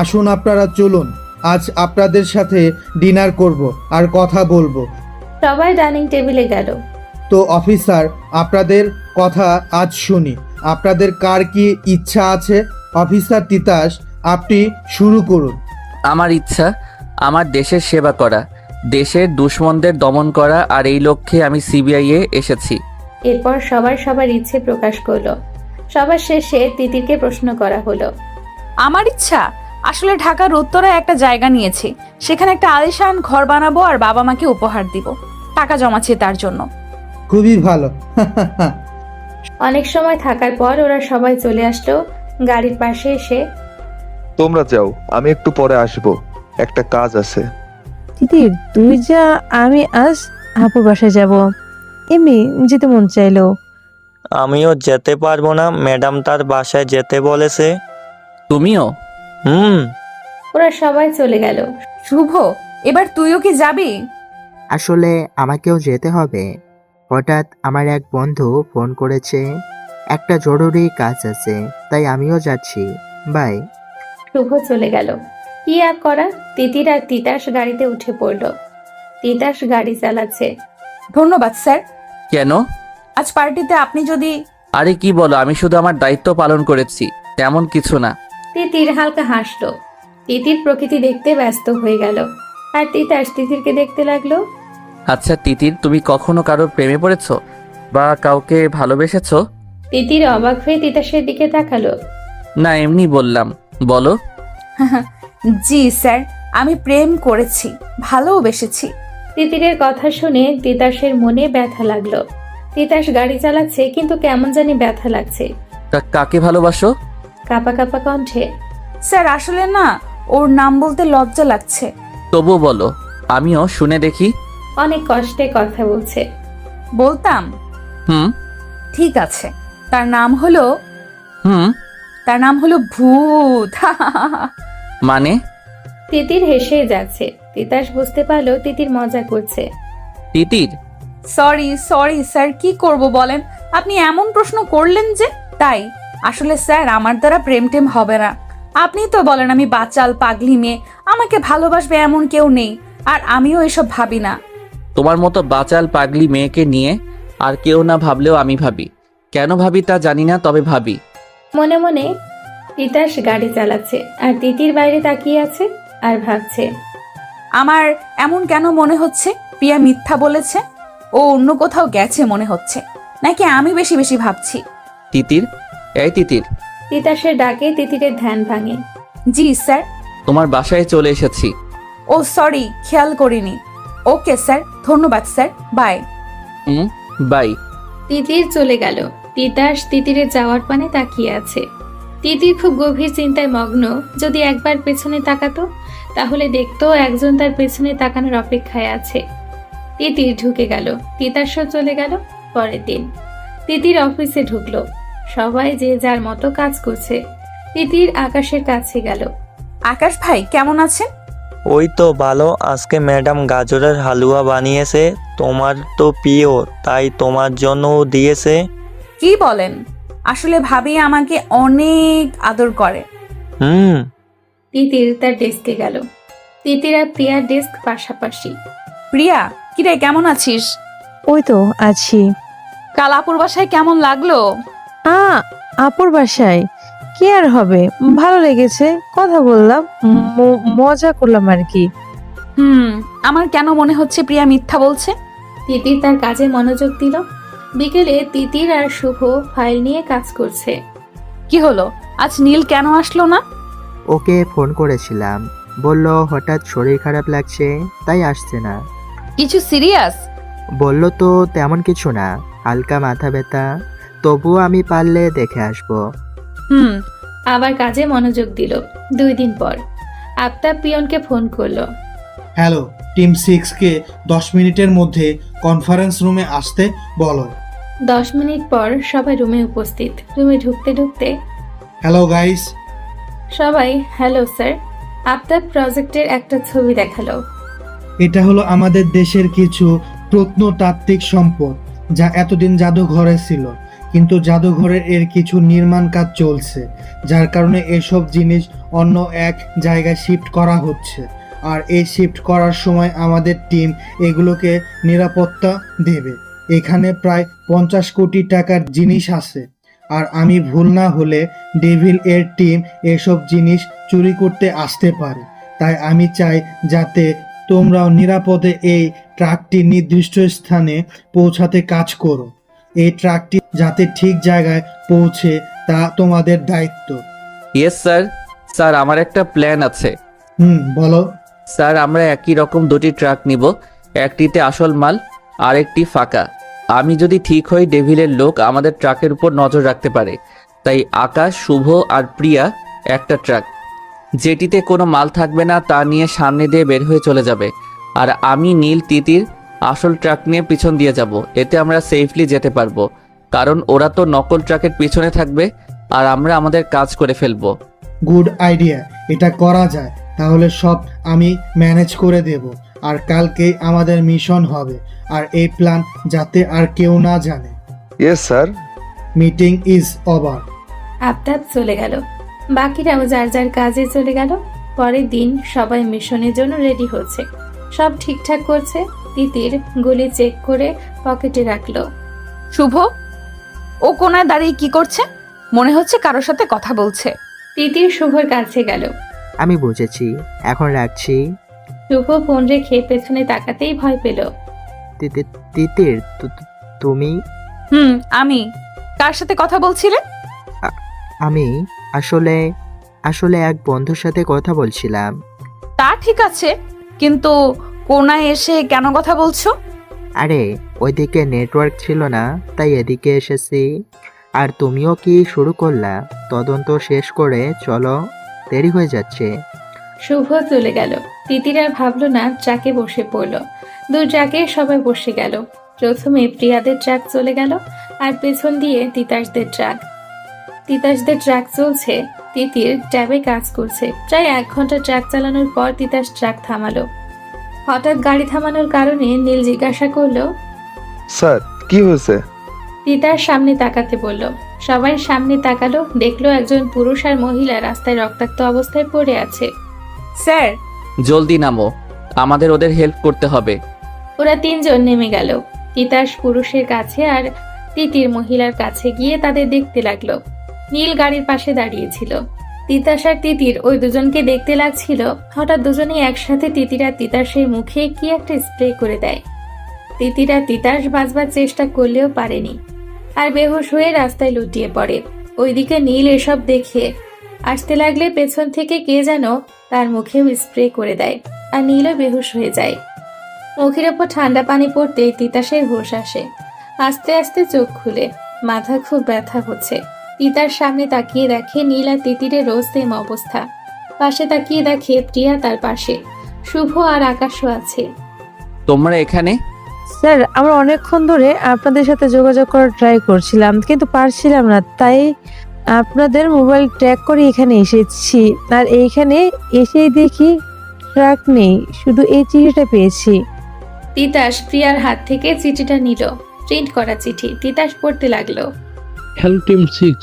আসুন আপনারা চলুন, আজ আপনাদের সাথে ডিনার করব আর কথা বলবো। সবাই ডাইনিং টেবিলে গেল। তো অফিসার, আপনাদের কথা আজ শুনি। আপনাদের কার কি ইচ্ছা আছে? অফিসার তিতাস, আপনি শুরু করুন। আমার ইচ্ছা, আমার দেশের সেবা করা, দেশের দুশ্মনদের দমন করা, আর এই লক্ষ্যে আমি সিবিআইয়ে এসেছি। এরপর সবার ইচ্ছে প্রকাশ করলো। সবার শেষে তিতিরকে প্রশ্ন করা হলো। আমার ইচ্ছা আসলে ঢাকার উত্তরে একটা জায়গা নিয়েছি, সেখানে একটা আলিশান ঘর বানাবো আর বাবা মাকে উপহার দিব। টাকা জমাচ্ছি তার জন্য। খুবই ভালো। অনেক সময় থাকার পর ওরা সবাই চলে আসলো গাড়ির পাশে এসে। তোমরা যাও, আমি একটু পরে আসবো, একটা কাজ আছে। তিতির তুই যা, আমি আজ আপুর বাসায় যাব। এমনি যেতে মন চাইলো। আমিও যেতে পারবো না, ম্যাডাম তার বাসায় যেতে বলেছে। তুমিও? ওরা সবাই চলে গেল। শুভ, এবার তুইও কি যাবি? আসলে আমাকেও যেতে হবে। হঠাৎ আমার এক বন্ধু ফোন করেছে, একটা জরুরি কাজ আছে, তাই আমিও যাচ্ছি। বাই। শুভ চলে গেল। কি আর করা, তিতির আর তিতাস গাড়িতে উঠে পড়লো। তিতাস গাড়ি চালাচ্ছে। ধন্যবাদ স্যার। কেন? আজ পার্টিতে আপনি যদি... আরে কি বলো, আমি শুধু আমার দায়িত্ব পালন করেছি, তেমন কিছু না। তিতির হালকা হাসলো। তিতির প্রকৃতি দেখতে ব্যস্ত হয়ে গেল, আর তিতাস তিতিরকে দেখতে লাগলো। আচ্ছা তিতির, তুমি কখনো কারোর প্রেমে পড়েছো বা কাউকে ভালোবেসেছো? তিতির অবাক হয়ে তিতাসের দিকে তাকালো। না, এমনি বললাম, বলো। জি স্যার, আমি প্রেম করেছি, ভালোবেসেছি। তিতিরের কথা শুনে তিতাসের মনে ব্যথা লাগলো। তিতাস গাড়ি চালাচ্ছে, কিন্তু কেমন জানি ব্যথা লাগছে। তা কাকে ভালোবাসো? কাপা কাপা কণ্ঠে। স্যার আসলে না, ওর নাম বলতে লজ্জা লাগছে। তবু বলো, আমিও শুনে দেখি। অনেক কষ্টে কথা বলছে। বলতাম? হুম। ঠিক আছে, তার নাম হলো... হুম তার নাম হলো ভূত। মানে? তিতির হেসে যাচ্ছে। তিতাস বুঝতে পারলো তিতির মজা করছে। তিতির? সরি স্যার, কি করব বলেন? আপনি এমন প্রশ্ন করলেন যে তাই। আসলে স্যার, আমার দ্বারা প্রেম টেম হবে না। আপনি তো বলেন আমি বাচাল পাগলি মেয়ে, আমাকে ভালোবাসবে এমন কেউ নেই, আর আমিও এসব ভাবি না। তোমার মতো বাচাল পাগলি মেয়েকে নিয়ে আর কেউ না ভাবলেও আমি ভাবি। কেন ভাবি তা জানি না, তবে ভাবি। মনে মনে তিতাস গাড়ি চালাচ্ছে, আর তিতির বাইরে তাকিয়ে আছে আর ভাবছে। আমার এমন কেন মনে হচ্ছে প্রিয়া মিথ্যা বলেছে? ও অন্য কোথাও গেছে মনে হচ্ছে, নাকি আমি বেশি বেশি ভাবছি? তিতির, এই তিতির। তিতাসের ডাকে তিতিরের ধ্যান ভাঙে। জি স্যার। তোমার বাসায় চলে এসেছি। ও সরি, খেয়াল করিনি। ওকে স্যার, ধন্যবাদ স্যার, বাই। বাই। তিতির চলে গেল। তিতাস তিতিরের যাওয়ার পানে তাকিয়ে আছে। তিতির খুব গভীর চিন্তায় মগ্ন। যদি একবার পেছনে তাকাতো, তাহলে দেখতো একজন তার পেছনে তাকানোর অপেক্ষায় আছে। তিতির ঢুকে গেল। তিতাসও চলে গেল। পরের দিন তিতির অফিসে ঢুকলো। সবাই যে যার মতো কাজ করছে। তিতির আকাশের কাছে গেল। আকাশ ভাই, কেমন আছেন? ওই তো ভালো, আজকে ম্যাডাম গাজরের হালুয়া বানিয়েছে, তোমার তো প্রিয়, তাই তোমার জন্যও দিয়েছে। কি বলেন? আসলে ভাবি আমাকে অনেক আদর করে। তিতির তার ডেস্কে গেল। তিতির আর প্রিয়ার ডেস্ক পাশাপাশি। প্রিয়া, কিরে কেমন আছিস? ওই তো আছি। কাল আপুর বাসায় কেমন লাগলো? আপুর বাসায় কি আর হবে, ভালো লেগেছে, কথা বললাম, মজা করলাম আর কি। আমার কেন মনে হচ্ছে প্রিয়া মিথ্যা বলছে? তিতির তার কাজে মনোযোগ দিল। বিকেলে তিতির আর শুভ ফাইল নিয়ে কাজ করছে। কি হলো, আজ নীল কেন আসলো না? ওকে ফোন করেছিলাম, বলল হঠাৎ শরীর খারাপ লাগছে, তাই আসছে না। কিছু সিরিয়াস? বলল তো তেমন কিছু না, হালকা মাথা ব্যথা, তবুও আমি পারলে দেখে আসবো। আবার কাজে মনোযোগ দিল। 2 দিন পর আফতাব পিয়নকে ফোন করলো। হ্যালো, টিম 6কে 10 মিনিটের মধ্যে কনফারেন্স রুমে আসতে বলো। 10 মিনিট পর সবাই রুমে উপস্থিত। রুমে ঢুকতে ঢুকতে হ্যালো গাইস। সবাই হ্যালো স্যার। আফতাব প্রজেক্টের একটা ছবি দেখালো। এটা হলো আমাদের দেশের কিছু প্রত্নতাত্ত্বিক সম্পদ, যা এতদিন জাদুঘরে ছিল, কিন্তু জাদুঘরের এর কিছু নির্মাণ কাজ চলছে, যার কারণে এসব জিনিস অন্য এক জায়গায় শিফট করা হচ্ছে। আর এই শিফট করার সময় আমাদের টিম এগুলোকে নিরাপত্তা দেবে। এখানে প্রায় 50 কোটি টাকার জিনিস আছে, আর আমি ভুল না হলে ডেভিল এর টিম এসব জিনিস চুরি করতে আসতে পারে। তাই আমি চাই যাতে তোমরাও নিরাপদে এই ট্রাকটি নির্দিষ্ট স্থানে পৌঁছাতে কাজ করো। এই ট্রাকটি যাতে ঠিক জায়গায় পৌঁছে তা তোমাদের দায়িত্ব। Yes sir. স্যার, আমার একটা প্ল্যান আছে। বলো। স্যার, আমরা একই রকম দুটি ট্রাক নিব, একটিতে আসল মাল আর একটি ফাঁকা। আমি যদি ঠিক হই, ডেভিলের লোক আমাদের ট্রাকের উপর নজর রাখতে পারে। তাই আকাশ, শুভ আর প্রিয়া একটা ট্রাক, যেটিতে কোনো মাল থাকবে না, তা নিয়ে সামনে দিয়ে বের হয়ে চলে যাবে। আর আমি, নীল, তিতির আসল ট্রাক নিয়ে পিছন দিয়ে যাব। এতে আমরা সেফলি যেতে পারবো, কারণ ওরা তো নকল ট্রাকের পিছনে থাকবে আর আমরা আমাদের কাজ করে ফেলবো। গুড আইডিয়া, এটা করা যায়। তাহলে সব আমি ম্যানেজ করে দেব। আর কালকেই আমাদের মিশন হবে। আর এই প্ল্যান যাতে আর কেউ না জানে। Yes sir. Meeting is over. Aftab চলে গেল, বাকিরাও যার যার কাজে চলে গেল। পরের দিন সবাই মিশনের জন্য রেডি হচ্ছে, সব ঠিকঠাক করছে। তিতির গুলি চেক করে পকেটে রাখলো। শুভ, ও কোনায় দাঁড়িয়ে কি করছে? মনে হচ্ছে কারোর সাথে কথা বলছে। তিতির শুভর কাছে গেল। আমি বুঝেছি, এখন রাখছি। শুভ ফোন রেখে পেছনে তাকাতেই ভয় পেল। তিতির, তুমি? আমি। কার সাথে কথা বলছিলে? আমি আসলে এক বন্ধুর সাথে কথা বলছিলাম। তা ঠিক আছে, কিন্তু কোনায় এসে কেন কথা বলছো? আরে ওইদিকে নেটওয়ার্ক ছিল না, তাই এদিকে এসেছি। আর তুমিও কি শুরু করলা? তদন্ত শেষ করে চলো, দেরি হয়ে যাচ্ছে। শুভ চলে গেল। তিতির আর ভাবলো না, ট্রাকে বসে পড়লো। দু ট্রাকে সবাই বসে গেল। প্রথমে প্রিয়াদের ট্রাক চলে গেল, আর পেছন দিয়ে তিতাসদের ট্রাক চলছে। তিতির ট্যাবে কাজ করছে। প্রায় 1 ঘন্টা ট্রাক চালানোর পর তিতাস ট্রাক থামালো। হঠাৎ গাড়ি থামানোর কারণে নীল জিজ্ঞাসা করলো, স্যার কি হয়েছে? তিতাস সামনে তাকাতে বলল। সবাই সামনে তাকালো, দেখলো একজন পুরুষ আর মহিলা রাস্তায় রক্তাক্ত অবস্থায় পড়ে আছে। স্যার, জলদি নামো, আমাদের ওদের হেল্প করতে হবে। ওরা 3 জন নেমে গেল। তিতাস পুরুষের কাছে আর তিতির মহিলার কাছে গিয়ে তাদের দেখতে লাগলো। নীল গাড়ির পাশে দাঁড়িয়েছিল। তিতাস আর তিতির ওই দুজনকে দেখতে লাগছিল। হঠাৎ দুজনেই একসাথে তিতির আর তিতাসের মুখে কি একটা স্প্রে করে দেয়। তিতির আর তিতাস বাঁচবার চেষ্টা করলেও পারেনি, আর বেহুশ হয়ে রাস্তায় লুটিয়ে পড়ে। ওইদিকে নীল এসব দেখে আসতে লাগলে পেছন থেকে কে যেন তার মুখেও স্প্রে করে দেয়, আর নীলও বেহুশ হয়ে যায়। মুখের ওপর ঠান্ডা পানি পড়তে তিতাসের হুঁশ আসে। আস্তে আস্তে চোখ খুলে, মাথা খুব ব্যথা হচ্ছে। তিতার সামনে তাকিয়ে দেখে নীল আর তিতিরের রোজ সেম অবস্থা। পাশে তাকিয়ে দেখে প্রিয়া তার পাশে, শুভ আর আকাশও আছে। তোমরা এখানে? স্যার, আমরা অনেকক্ষণ ধরে আপনাদের সাথে যোগাযোগ করার ট্রাই করছিলাম, কিন্তু পারছিলাম না। তাই আপনাদের মোবাইল ট্র্যাক করে এখানে এসেছি। আর এইখানে এসেই দেখি ট্রাক নেই, শুধু এই চিঠিটা পেয়েছি। তিতাস প্রিয়ার হাত থেকে চিঠিটা নিল। প্রিন্ট করা চিঠি। তিতাস পড়তে লাগলো। হ্যালো টিম 6,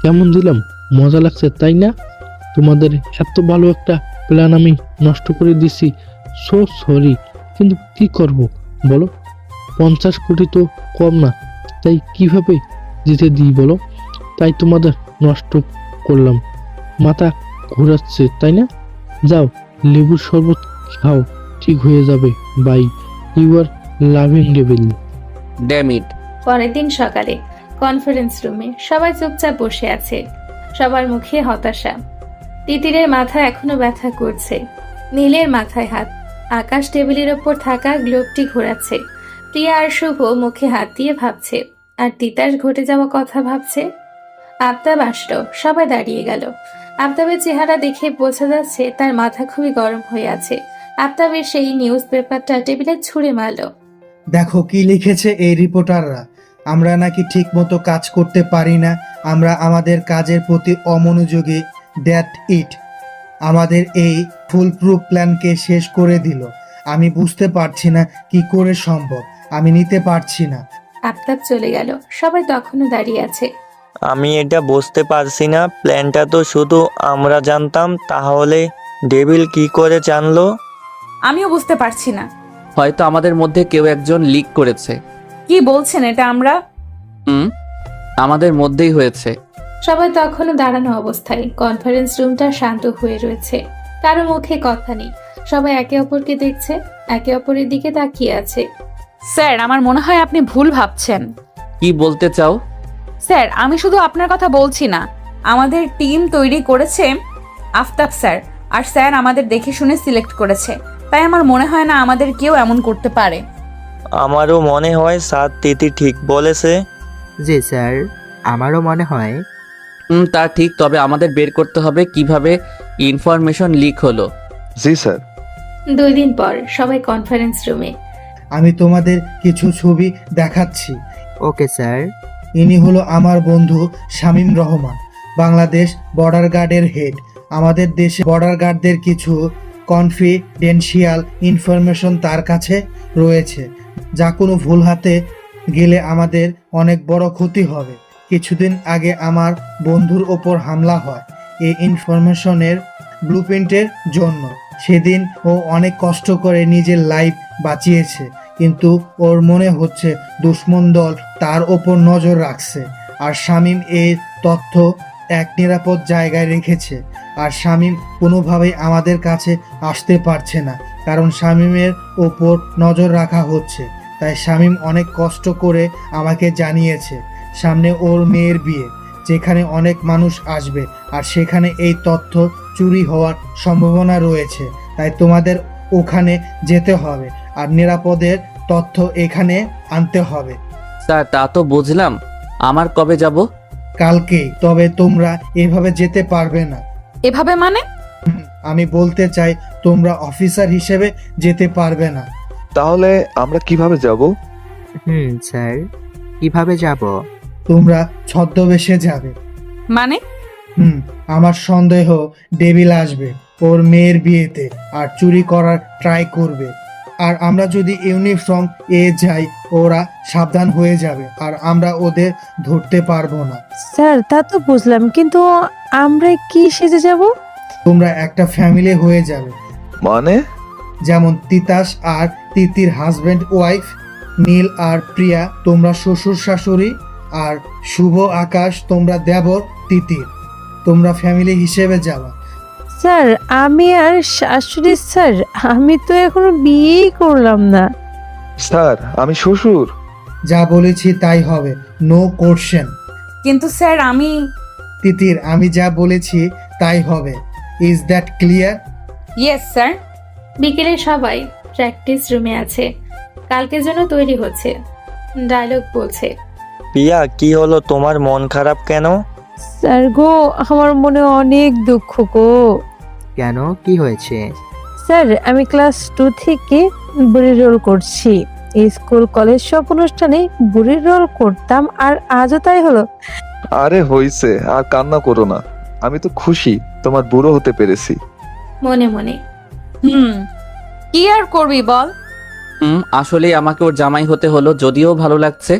কেমন দিলাম? মজা লাগছে তাই না? তোমাদের এত ভালো একটা প্ল্যান আমি নষ্ট করে দিছি। সো সরি, কিন্তু কি করব বলো? 50 কোটি তো কম না, তাই কিভাবে যেতে দিই বলো? তাই তোমাদের নষ্ট করলাম। মাথা ঘোরাচ্ছে তাই না? যাও, লেবুর শরবত খাও, ঠিক হয়ে যাবে। Bye, you are loving devil. Damn it. পরের দিন সকালে কনফারেন্স রুমে সবাই চুপচাপ বসে আছে। সবার মুখে হতাশা। তিতিরের মাথা এখনো ব্যথা করছে। নীলের মাথায় হাত। আকাশ টেবিলের ওপর থাকা গ্লোবটি ঘোরাচ্ছে। প্রিয়া আর শুভ মুখে হাত দিয়ে ভাবছে, আর তিতাস ঘটে যাওয়া কথা ভাবছে। আফতাব আসলো। সবাই দাঁড়িয়ে গেল। আফতাবের চেহারা দেখে বোঝা যাচ্ছে তার মাথা খুবই গরম হয়ে আছে। আফতাবের সেই নিউজ পেপারটা টেবিলে ছুঁড়ে মারল। দেখো কি লিখেছে এই রিপোর্টাররা। আমরা নাকি ঠিক মতো কাজ করতে পারি না, আমরা আমাদের কাজের প্রতি অমনোযোগী। That it. আমাদের এই ফুল প্রুফ প্ল্যানকে শেষ করে দিল। আমি বুঝতে পারছি না কি করে সম্ভব, আমি নিতে পারছি না। আফতাব চলে গেল। সবাই তখনও দাঁড়িয়ে আছে। আমি এটা বুঝতে পারছি না, প্ল্যানটা তো শুধু আমরা জানতাম, তাহলে ডেভিল কি করে জানলো? আমিও বুঝতে পারছি না। হয়তো আমাদের মধ্যে কেউ একজন লিক করেছে। কি বলছেন এটা? আমরা আমাদের মধ্যেই হয়েছে। সবাই তখনও দাঁড়ানো অবস্থায়। কনফারেন্স রুমটা শান্ত হয়ে রয়েছে। কারো মুখে কথা নেই, সবাই একে অপরকে দেখছে, একে অপরের দিকে তাকিয়ে আছে। স্যার আমার মনে হয় আপনি ভুল ভাবছেন। কি বলতে চাও? স্যার আমি শুধু আপনার কথা বলছি না, আমাদের টিম তৈরি করেছে আফতাব স্যার, আর স্যার আমাদের দেখে শুনে সিলেক্ট করেছে। তাই আমার মনে হয় না আমাদের কেউ এমন করতে পারে। আমারও মনে হয় স্যার তিথি ঠিক বলেছে। জি স্যার, আমারও মনে হয়। তা ঠিক, তবে আমাদের বের করতে হবে কিভাবে ইনফরমেশন লিক হলো। জি স্যার। 2 দিন পর সবাই কনফারেন্স রুমে। আমি তোমাদের কিছু ছবি দেখাচ্ছি। Okay sir. ইনি হলো আমার বন্ধু শামীম রহমান, বাংলাদেশ বর্ডার গার্ডের হেড। আমাদের দেশে বর্ডার গার্ডদের কিছু কনফিডেন্সিয়াল ইনফরমেশন তার কাছে রয়েছে, যা কোনো ভুল হাতে গেলে আমাদের অনেক বড় ক্ষতি হবে। কিছুদিন আগে আমার বন্ধুর ওপর হামলা হয় এই ইনফরমেশনের ব্লুপ্রিন্টের জন্য। সেদিন ও অনেক কষ্ট করে নিজের লাইফ বাঁচিয়েছে, কিন্তু ওর মনে হচ্ছে দুশ্মন দল তার ওপর নজর রাখছে। আর শামীম এর তথ্য এক নিরাপদ জায়গায় রেখেছে। আর শামীম কোনোভাবেই আমাদের কাছে আসতে পারছে না, কারণ শামীমের ওপর নজর রাখা হচ্ছে। তাই শামীম অনেক কষ্ট করে আমাকে জানিয়েছে সামনে ওর মেয়ের বিয়ে, যেখানে অনেক মানুষ আসবে, আর সেখানে এই তথ্য চুরি হওয়ার সম্ভাবনা রয়েছে। তাই তোমাদের ওখানে যেতে হবে আর নিরাপদের তথ্য এখানে আনতে হবে। স্যার তা তো বুঝলাম, আমার কবে যাব? কালকেই। তবে তোমরা এভাবে যেতে পারবে না। এভাবে মানে? আমি বলতে চাই তোমরা অফিসার হিসেবে যেতে পারবে না। তাহলে আমরা কিভাবে যাব? স্যার, কিভাবে যাব? তোমরা ছদ্মবেশে যাবে। মানে? আমার সন্দেহ ডেভিল আসবে ওর মেয়ের বিয়েতে আর চুরি করার ট্রাই করবে। আর আমরা যদি ইউনিফর্ম যাই, ওরা সাবধান হয়ে যাবে আর আমরা ওদের ধরতে পারবো না। স্যার তা তো বুঝলাম, কিন্তু আমরা কি সেজে যাব? তোমরা একটা ফ্যামিলি হয়ে যাবে, মানে? যেমন তিতাস আর তিতির হাজবেন্ড ওয়াইফ, নীল আর প্রিয়া তোমরা শ্বশুর শাশুড়ি, আর শুভ আকাশ তোমরা দেবর তিতির। তোমরা ফ্যামিলি হিসেবে যাবা। স্যার আমি আর শাশুড়ি স্যার, আমি তো এখনো বিয়েই করলাম না। স্যার আমি শ্বশুর। যা বলেছি তাই হবে, নো কোশ্চেন। কিন্তু স্যার আমি তিতির, আমি যা বলেছি তাই হবে। Is that clear? Yes sir. বিকেলে সবাই প্র্যাকটিস রুমে আছে, কালকের জন্য তৈরি হচ্ছে। ডায়লগ বলছে। প্রিয়া, কি হলো, তোমার মন খারাপ কেন? স্যার গো, আমার মনে অনেক দুঃখ গো। কেন, কি হয়েছে? স্যার আমি ক্লাস 2 থেকে বুড়ির রোল করছি। এই স্কুল কলেজ সব অনুষ্ঠানে বুড়ির রোল করতাম, আর আজও তাই হলো। আরে হইছে, আর কান্না করো না। আমি তো খুশি তোমার বুড়ো হতে পেরেছি। মনে মনে। কি আর করবি বল। আসলে আমাকে ওর জামাই হতে হলো, যদিও ভালো লাগছে।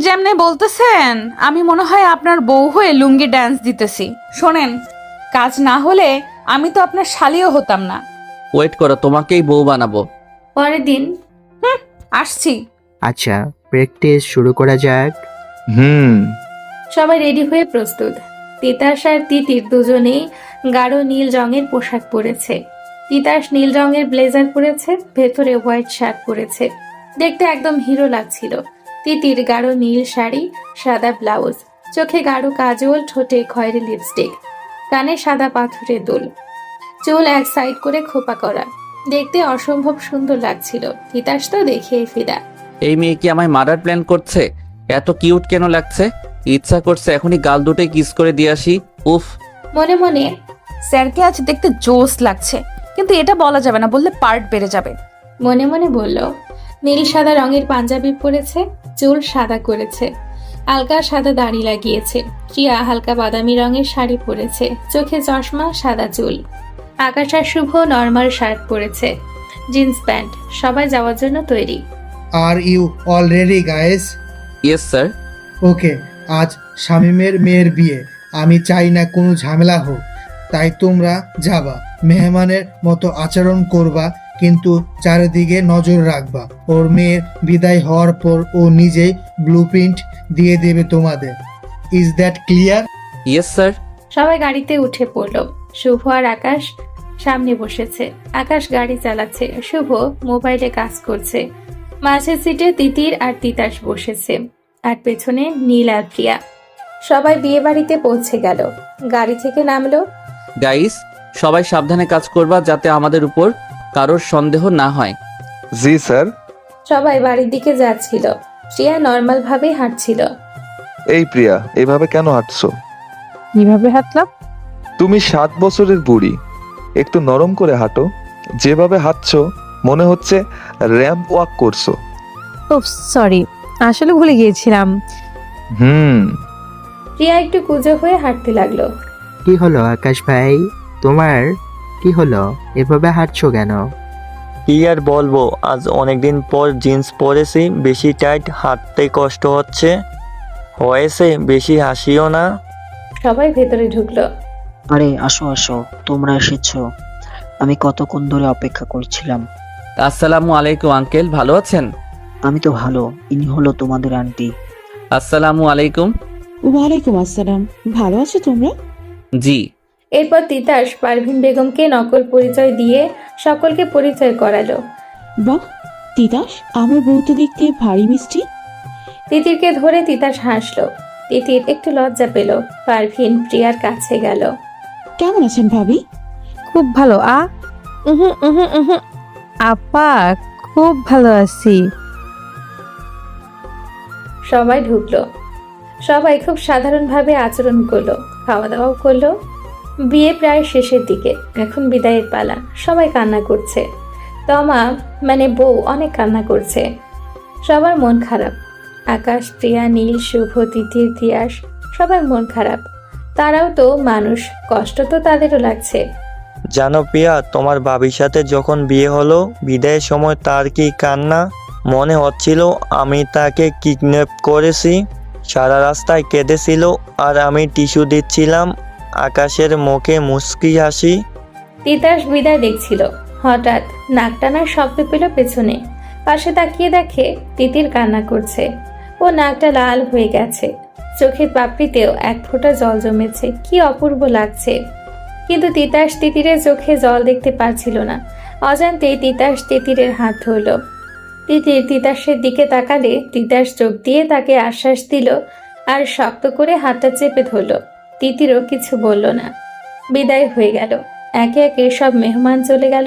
যেমনে বলতেছেন আমি মনে হয় আপনার বউ হয়ে লুঙ্গি ড্যান্স দিতেছি। শোনেন, কাজ না হলে আমি তো আপনার শালিও হতাম না। ওয়েট করো, তোমাকেই বউ বানাবো। পরের দিন। আসছি। আচ্ছা, প্র্যাকটিস শুরু করা যাক। সবাই রেডি হয়ে প্রস্তুত। তিতাস আর তিতির দুজনেই গাঢ় নীল রঙের পোশাক পরেছে। তিতাস নীল রঙের ব্লেজার পরেছে, ভেতরে হোয়াইট শার্ট পরেছে, দেখতে একদম হিরো লাগছিল। তিতির গাঢ় নীল শাড়ি, সাদা ব্লাউজ, চোখে গাঢ় কাজল, ঠোঁটে খয়েরি লিপস্টিক, কানে সাদা পাথরের দুল, চুল এক সাইড করে খোপা করা, দেখতে অসম্ভব সুন্দর লাগছিল। তিতাস তো দেখেই ফিদা। এই মেয়ে কি আমায় মারার প্ল্যান করছে? এত কিউট কেন লাগছে? ইচ্ছা করছে এখনই গাল দুটোই কিস করে দিয়ে আসি। উফ। মনে মনে স্যারকে আজ দেখতে জোস লাগছে, কিন্তু এটা বলা যাবে না, বললে পার্ট বেড়ে যাবে। মনে মনে বলল। নীল সাদা রঙের পাঞ্জাবি পরেছে, চুল সাদা করেছে, হালকা সাদা দাড়ি লাগিয়েছে। প্রিয়া হালকা বাদামি রঙের শাড়ি পরেছে, চোখে চশমা, সাদা চুল। আকাশ আর শুভ নর্মাল শার্ট পরেছে, জিন্স প্যান্ট। সবাই যাওয়ার জন্য তৈরি। আর you all ready guys? Yes sir. ওকে, আজ শামীমের মেয়ের বিয়ে, আমি চাই না কোনো ঝামেলা হোক। তাই তোমরা যাবা, মেহমানের মতো আচরণ করবা, কিন্তু চারিদিকে নজর রাখবা। ওর মেয়ের বিদায় হওয়ার পর ও নিজেই ব্লুপ্রিন্ট দিয়ে দেবে তোমাদের। Is that clear? Yes sir. সবাই গাড়িতে উঠে পড়ল। শুভ আর আকাশ সামনে বসেছে। আকাশ গাড়ি চালাচ্ছে, শুভ মোবাইলে কাজ করছে। মাঝের সিটে তিতির আর তিতাস বসেছে, আর পেছনে নীল আর প্রিয়া। সবাই বিয়ে বাড়িতে পৌঁছে গেল। গাড়ি থেকে নামলো। গাইস, সবাই সাবধানে কাজ করবা যাতে আমাদের উপর কারোর সন্দেহ না হয়। জি স্যার। সবাই বাড়ির দিকে যাচ্ছিল। প্রিয়া নর্মাল ভাবেই হাঁটছিল। এই প্রিয়া, এভাবে কেন হাঁটছো? কিভাবে হাঁটলাম? তুমি 7 বছরের বুড়ি, একটু নরম করে হাঁটো। যেভাবে হাঁটছো মনে হচ্ছে র্যাম্প ওয়াক করছো। ও সরি, আসলে ভুলে গিয়েছিলাম। প্রিয়া একটু কুঁজো হয়ে হাঁটতে লাগলো। কি হলো আকাশ ভাই, তোমার কি হলো? এভাবে হাঁটছো কেন? কি আর বলবো, আজ অনেকদিন পর জিন্স পরেছি, বেশি টাইট, হাঁটতে কষ্ট হচ্ছে। হয়েছে, বেশি হাসিও না। সবাই ভেতরে ঢুকলো। আরে আসো আসো, তোমরা এসেছো। আমি কতক্ষণ ধরে অপেক্ষা করছিলাম। আসসালামু আলাইকুম আঙ্কেল, ভালো আছেন? আমি তো ভালো, ইনি হলো তোমাদের আন্টি। আসসালামু আলাইকুম। ওয়ালাইকুম আসসালাম। ভালো আছো তোমরা? জি। এরপর তিতাস পারভিন বেগমকে নকল পরিচয় দিয়ে সকলকে পরিচয় করালো। বাহ, তিতাস, আমার বউ তো দেখতে ভারী মিষ্টি। তিতিরকে ধরে তিতাস হাসলো। তিতির একটু লজ্জা পেল। পারভিন প্রিয়ার কাছে গেল। কেমন আছেন ভাবি? খুব ভালো। আপা, খুব ভালো আছি। সবাই ঢুকলো। সবাই খুব সাধারণভাবে আচরণ করলো, খাওয়া দাওয়াও করলো। বিয়ে প্রায় শেষের দিকে, এখন বিদায়ের পালা। সবাই কান্না করছে। তমা মানে বউ অনেক কান্না করছে। সবার মন খারাপ। আকাশ, প্রিয়া, নীল, শুভ, তিথির, তিয়াস, সবার মন খারাপ। তারাও তো মানুষ, কষ্ট তো তাদেরও লাগছে। জানো প্রিয়া, তোমার ভাবির সাথে যখন বিয়ে হলো, বিদায়ের সময় তার কি কান্না! মনে হচ্ছিল আমি তাকে কিডন্যাপ করেছি। সারা রাস্তায় কেঁদেছিল আর আমি টিস্যু দিচ্ছিলাম। আকাশের মুখে মুচকি হাসি। তিতাস বিদায় দেখছিল। হঠাৎ নাক টানার শব্দ পেল পেছনে। পাশে তাকিয়ে দেখে তিতির কান্না করছে। ও নাকটা লাল হয়ে গেছে, চোখের পাপড়িতেও এক ফোঁটা জল জমেছে। কি অপূর্ব লাগছে। কিন্তু তিতাস তিতিরের চোখে জল দেখতে পারছিল না। অজান্তেই তিতাস তিতিরের হাত ধরল। তিতির তিতাসের দিকে তাকালে তিতাস চোখ দিয়ে তাকে আশ্বাস দিল আর শক্ত করে হাতটা চেপে ধরল। তিতিরও কিছু বলল না। বিদায় হয়ে গেল। একে একে সব মেহমান চলে গেল।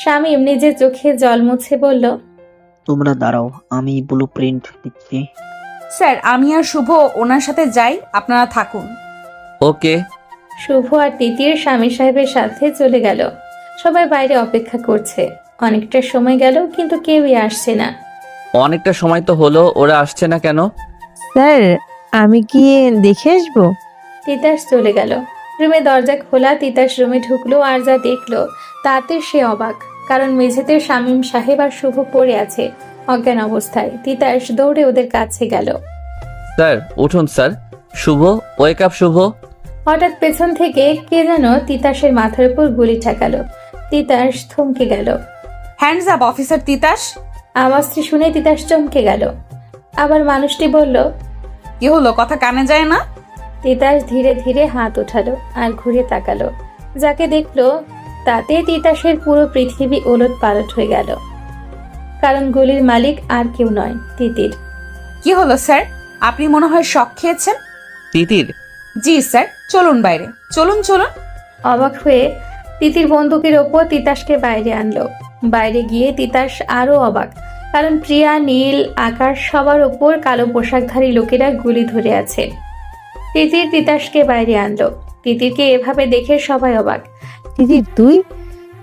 শামীম নিজের চোখে জল মুছে বলল, তোমরা দাঁড়াও, আমি ব্লু প্রিন্ট দিচ্ছি। স্যার, আমি আর শুভ ওনার সাথে যাই, আপনারা থাকুন। ওকে। শুভ আর তিতির স্বামী সাহেবের সাথে চলে গেল। সবাই বাইরে অপেক্ষা করছে। অনেকটা সময় গেল কিন্তু কেউই আসছে না। অনেকটা সময় তো হলো, ওরা আসছে না কেন? স্যার, আমি গিয়ে দেখে আসবো। তিতাস চলে গেল। রুমে দরজা খোলা। তিতাস রুমে ঢুকলো আর যা দেখলো তাতে সে অবাক। কারণ মেঝেতে শামীম সাহেব আর শুভ পড়ে আছে অজ্ঞান অবস্থায়। তিতাস দৌড়ে ওদের কাছে গেল। স্যার উঠুন স্যার। শুভ, ওয়েক আপ শুভ। হঠাৎ পেছন থেকে কে যেন তিতাসের মাথার উপর গুলি ঠেকালো। তিতাস থমকে গেল। Hands up officer Titas. আওয়াজটি শুনে তিতাস চমকে গেল। আবার মানুষটি বলল, কি হলো, কথা কানে যায় না? তিতাস ধীরে ধীরে হাত উঠালো আর ঘুরে তাকালো। যাকে দেখলো তাতে তিতাসের পুরো পৃথিবী ওলট পালট হয়ে গেল। কারণ গুলির মালিক আর কেউ নয়, তিতির। কি হলো স্যার, আপনি মনে হয় শক খেয়েছেন। তিতির? জি স্যার, চলুন বাইরে, চলুন চলুন। অবাক হয়ে তিতির বন্দুকের ওপর তিতাসকে বাইরে আনলো। বাইরে গিয়ে তিতাস আরো অবাক, কারণ প্রিয়া, নীল, আকাশ সবার ওপর কালো পোশাকধারী লোকেরা গুলি ধরে আছে। তিতির তিতাসকে বাইরে আনলো। তিতিরকে এভাবে দেখে সবাই অবাক। তিতির তুই?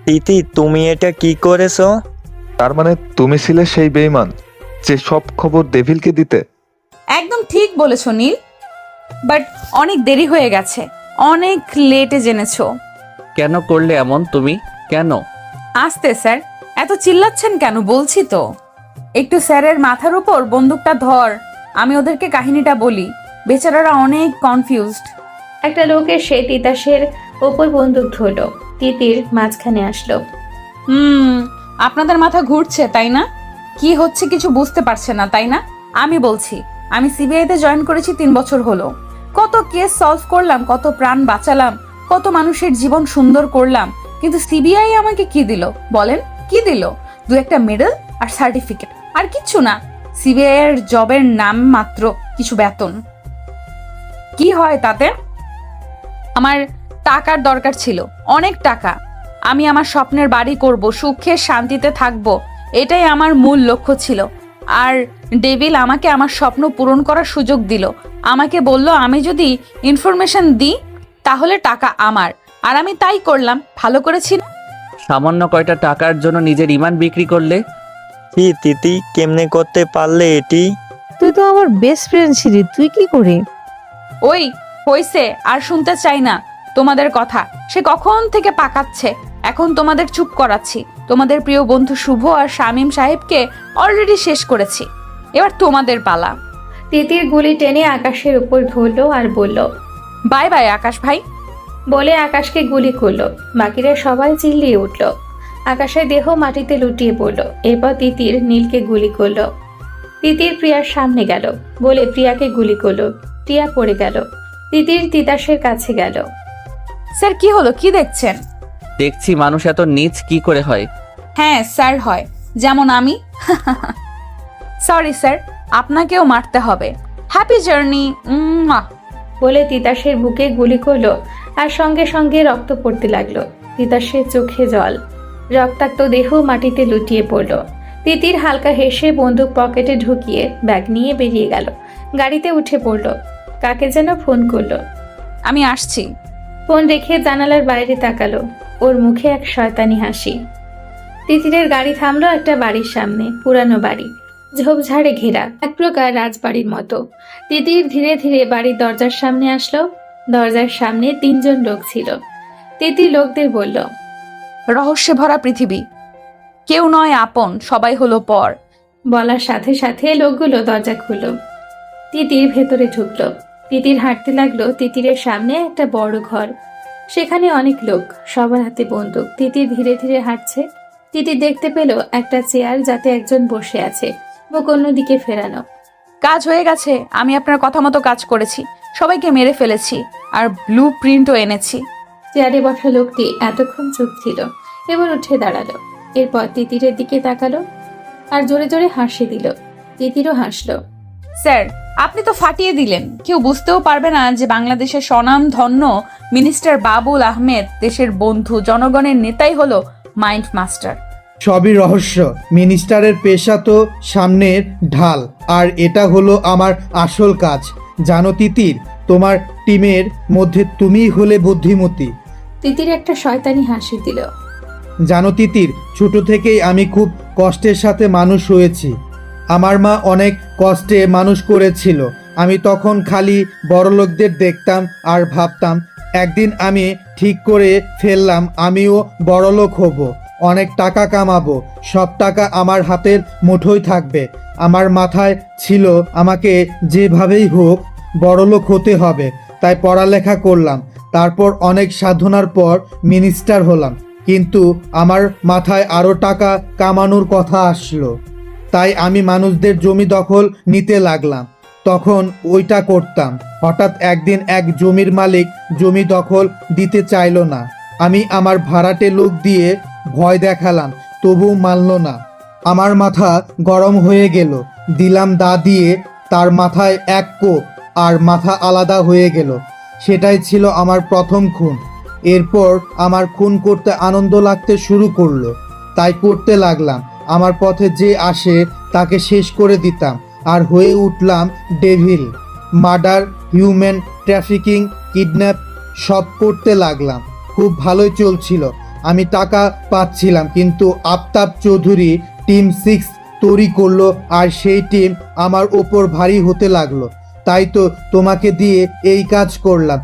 তিতি, তুমি এটা কি করেছো? তার মানে তুমি ছিলে সেই বেঈমান যে সব খবর ডেভিলকে দিতে? একদম ঠিক বলেছো নীল, বাট অনেক দেরি হয়ে গেছে, অনেক লেটে জেনেছো। কেন করলে এমন তুমি? কেন? আস্তে স্যার, এত চিল্লাচ্ছেন কেন? বলছি তো। একটু স্যারের মাথার উপর বন্দুকটা ধর, আমি ওদেরকে কাহিনীটা বলি। বেচারারা অনেক কনফিউজড। একটা লোক এসে তিতাসের ওপর বন্দুক ধরলো। তিতির মাঝখানে আসলো। আপনাদের মাথা ঘুরছে তাই না? কি হচ্ছে কিছু বুঝতে পারছে না তাই না? আমি বলছি, আমি সিবিআইতে জয়েন করেছি 3 বছর হলো। কত কেস সলভ করলাম, কত প্রাণ বাঁচালাম, কত মানুষের জীবন সুন্দর করলাম। কিন্তু সিবিআই আমাকে কি দিল বলেন? কি দিল? দু একটা মেডেল আর সার্টিফিকেট, আর কিচ্ছু না। সিবিআই এর জবের নাম মাত্র কিছু বেতন। কি হয় তাতে? আমার টাকার দরকার ছিল, অনেক টাকা। আমি আমার স্বপ্নের বাড়ি করব, সুখে শান্তিতে থাকব, এটাই আমার মূল লক্ষ্য ছিল। আর ডেভিল আমাকে আমার স্বপ্ন পূরণ করার সুযোগ দিল। আমাকে বলল আমি যদি ইনফরমেশন দিই তাহলে টাকা আমার, আর আমি তাই করলাম। ভালো করেছি না? সামান্য কয়টা টাকার জন্য নিজের ইমান বিক্রি করলে? কি তিতি, কেমনে করতে পারলে এটি? তুই তো আমার বেস্ট ফ্রেন্ড ছিলি, তুই কি করে? ওই হইছে, আর শুনতে চাই না তোমাদের কথা। সে কখন থেকে পাকাচ্ছে, এখন তোমাদের চুপ করাচ্ছি। তোমাদের প্রিয় বন্ধু শুভ আর শামীম সাহেবকে অলরেডি শেষ করেছি, এবার তোমাদের পালা। তিতির গুলি টেনে আকাশের উপর ধরলো আর বলল, বাই বাই আকাশ ভাই। বলে আকাশকে গুলি করলো। বাকিরা সবাই চিল্লিয়ে উঠল। আকাশের দেহ মাটিতে লুটিয়ে পড়ল। এরপর তিতির নীলকে গুলি করলো। তিতির প্রিয়ার সামনে গেল, বলে প্রিয়াকে গুলি করলো। প্রিয়া পড়ে গেল। তিতির তিতাসের কাছে গেল। স্যার কি হলো, কি দেখছেন? দেখছি মানুষ এত নীচ কি করে হয়। হ্যাঁ স্যার হয়, যেমন আমি। সরি স্যার, আপনাকেও মারতে হবে। Happy journey. বলে তিতাসের বুকে গুলি করলো, আর সঙ্গে সঙ্গে রক্ত পড়তে লাগলো। তিতাসের চোখে জল, রক্তাক্ত দেহ মাটিতে লুটিয়ে পড়লো। তিতির হালকা হেসে বন্দুক পকেটে ঢুকিয়ে ব্যাগ নিয়ে বেরিয়ে গেল। গাড়িতে উঠে পড়লো। কাকে যেন ফোন করলো। আমি আসছি। ফোন রেখে জানালার বাইরে তাকালো। ওর মুখে এক শয়তানি হাসি। তিতিরের গাড়ি থামলো একটা বাড়ির সামনে, পুরানো বাড়ি, ঝোপঝাড়ে ঘেরা, এক প্রকার রাজবাড়ির মতো। তিতির ধীরে ধীরে বাড়ির দরজার সামনে আসলো। দরজার সামনে 3 জন লোক ছিল। তিতির লোকদের বলল, রহস্যে ভরা পৃথিবী, কেউ নয় আপন, সবাই হলো পর। বলার সাথে সাথে লোকগুলো দরজা খুলল। তিতির ভেতরে ঢুকলো। তিতির হাঁটতে লাগলো। তিতিরের সামনে একটা বড় ঘর, সেখানে অনেক লোক, সবার হাতে বন্দুক। তিতির ধীরে ধীরে হাঁটছে। তিতির দেখতে পেল একটা চেয়ার, যাতে একজন বসে আছে, মুখ অন্যদিকে ফেরানো। কাজ হয়ে গেছে, আমি আপনার কথা মতো কাজ করেছি, সবাইকে মেরে ফেলেছি, আর ব্লু প্রিন্টও এনেছি। চেয়ারে বসা লোকটি এতক্ষণ চুপ ছিল, এবার উঠে দাঁড়ালো। এরপর তিতিরের দিকে তাকালো আর জোরে জোরে হাসি দিল। তিতিরও হাসলো। স্যার, আপনি তো ফাটিয়ে দিলেন। কেউ বুঝতেও পারবে না যে বাংলাদেশের স্বনামধন্য মিনিস্টার বাবুল আহমেদ দেশের বন্ধু, জনগণের নেতাই হলো মাইন্ড মাস্টার। সবই রহস্য। মিনিস্টারের পেশা তো সামনের ঢাল, আর এটা হলো আমার আসল কাজ। জানো তিতির, তোমার টিমের মধ্যে তুমিই হলে বুদ্ধিমতী। তিতির একটা শয়তানি হাসি দিল। জানো তিতির, ছোট থেকেই আমি খুব কষ্টের সাথে মানুষ হয়েছি। আমার মা অনেক কষ্টে মানুষ করেছিল। আমি তখন খালি বড়লোকদের দেখতাম আর ভাবতাম একদিন আমি ঠিক করে ফেললাম আমিও বড়লোক হব, অনেক টাকা কামাবো, সব টাকা আমার হাতের মুঠোয় থাকবে। আমার মাথায় ছিল আমাকে যেভাবেই হোক বড়লোক হতে হবে, তাই পড়ালেখা করলাম। তারপর অনেক সাধনার পর মিনিস্টার হলাম, কিন্তু আমার মাথায় আরও টাকা কামানোর কথা আসলো, তাই আমি মানুষদের জমি দখল নিতে লাগলাম। তখন ওইটা করতাম। হঠাৎ একদিন এক জমির মালিক জমি দখল দিতে চাইলো না। আমি আমার ভাড়াটে লোক দিয়ে ভয় দেখালাম, তবু মানল না। আমার মাথা গরম হয়ে গেল, দিলাম দা দিয়ে তার মাথায় এক কোপ, আর মাথা আলাদা হয়ে গেল। সেটাই ছিল আমার প্রথম খুন। এরপর আমার খুন করতে আনন্দ লাগতে শুরু করলো, তাই করতে লাগলাম। আমার পথে যে আসে তাকে শেষ করে দিতাম, আর হয়ে উঠলাম devil. Murder, human trafficking, kidnap সব করতে লাগলাম। খুব ভালোই চলছিল, আমি টাকা পাচ্ছিলাম। কিন্তু আফতাব চৌধুরী টিম 6 তৈরি করলো, আর সেই টিম আমার ওপর ভারী হতে লাগলো। তাই তো তোমাকে দিয়ে এই কাজ করলাম।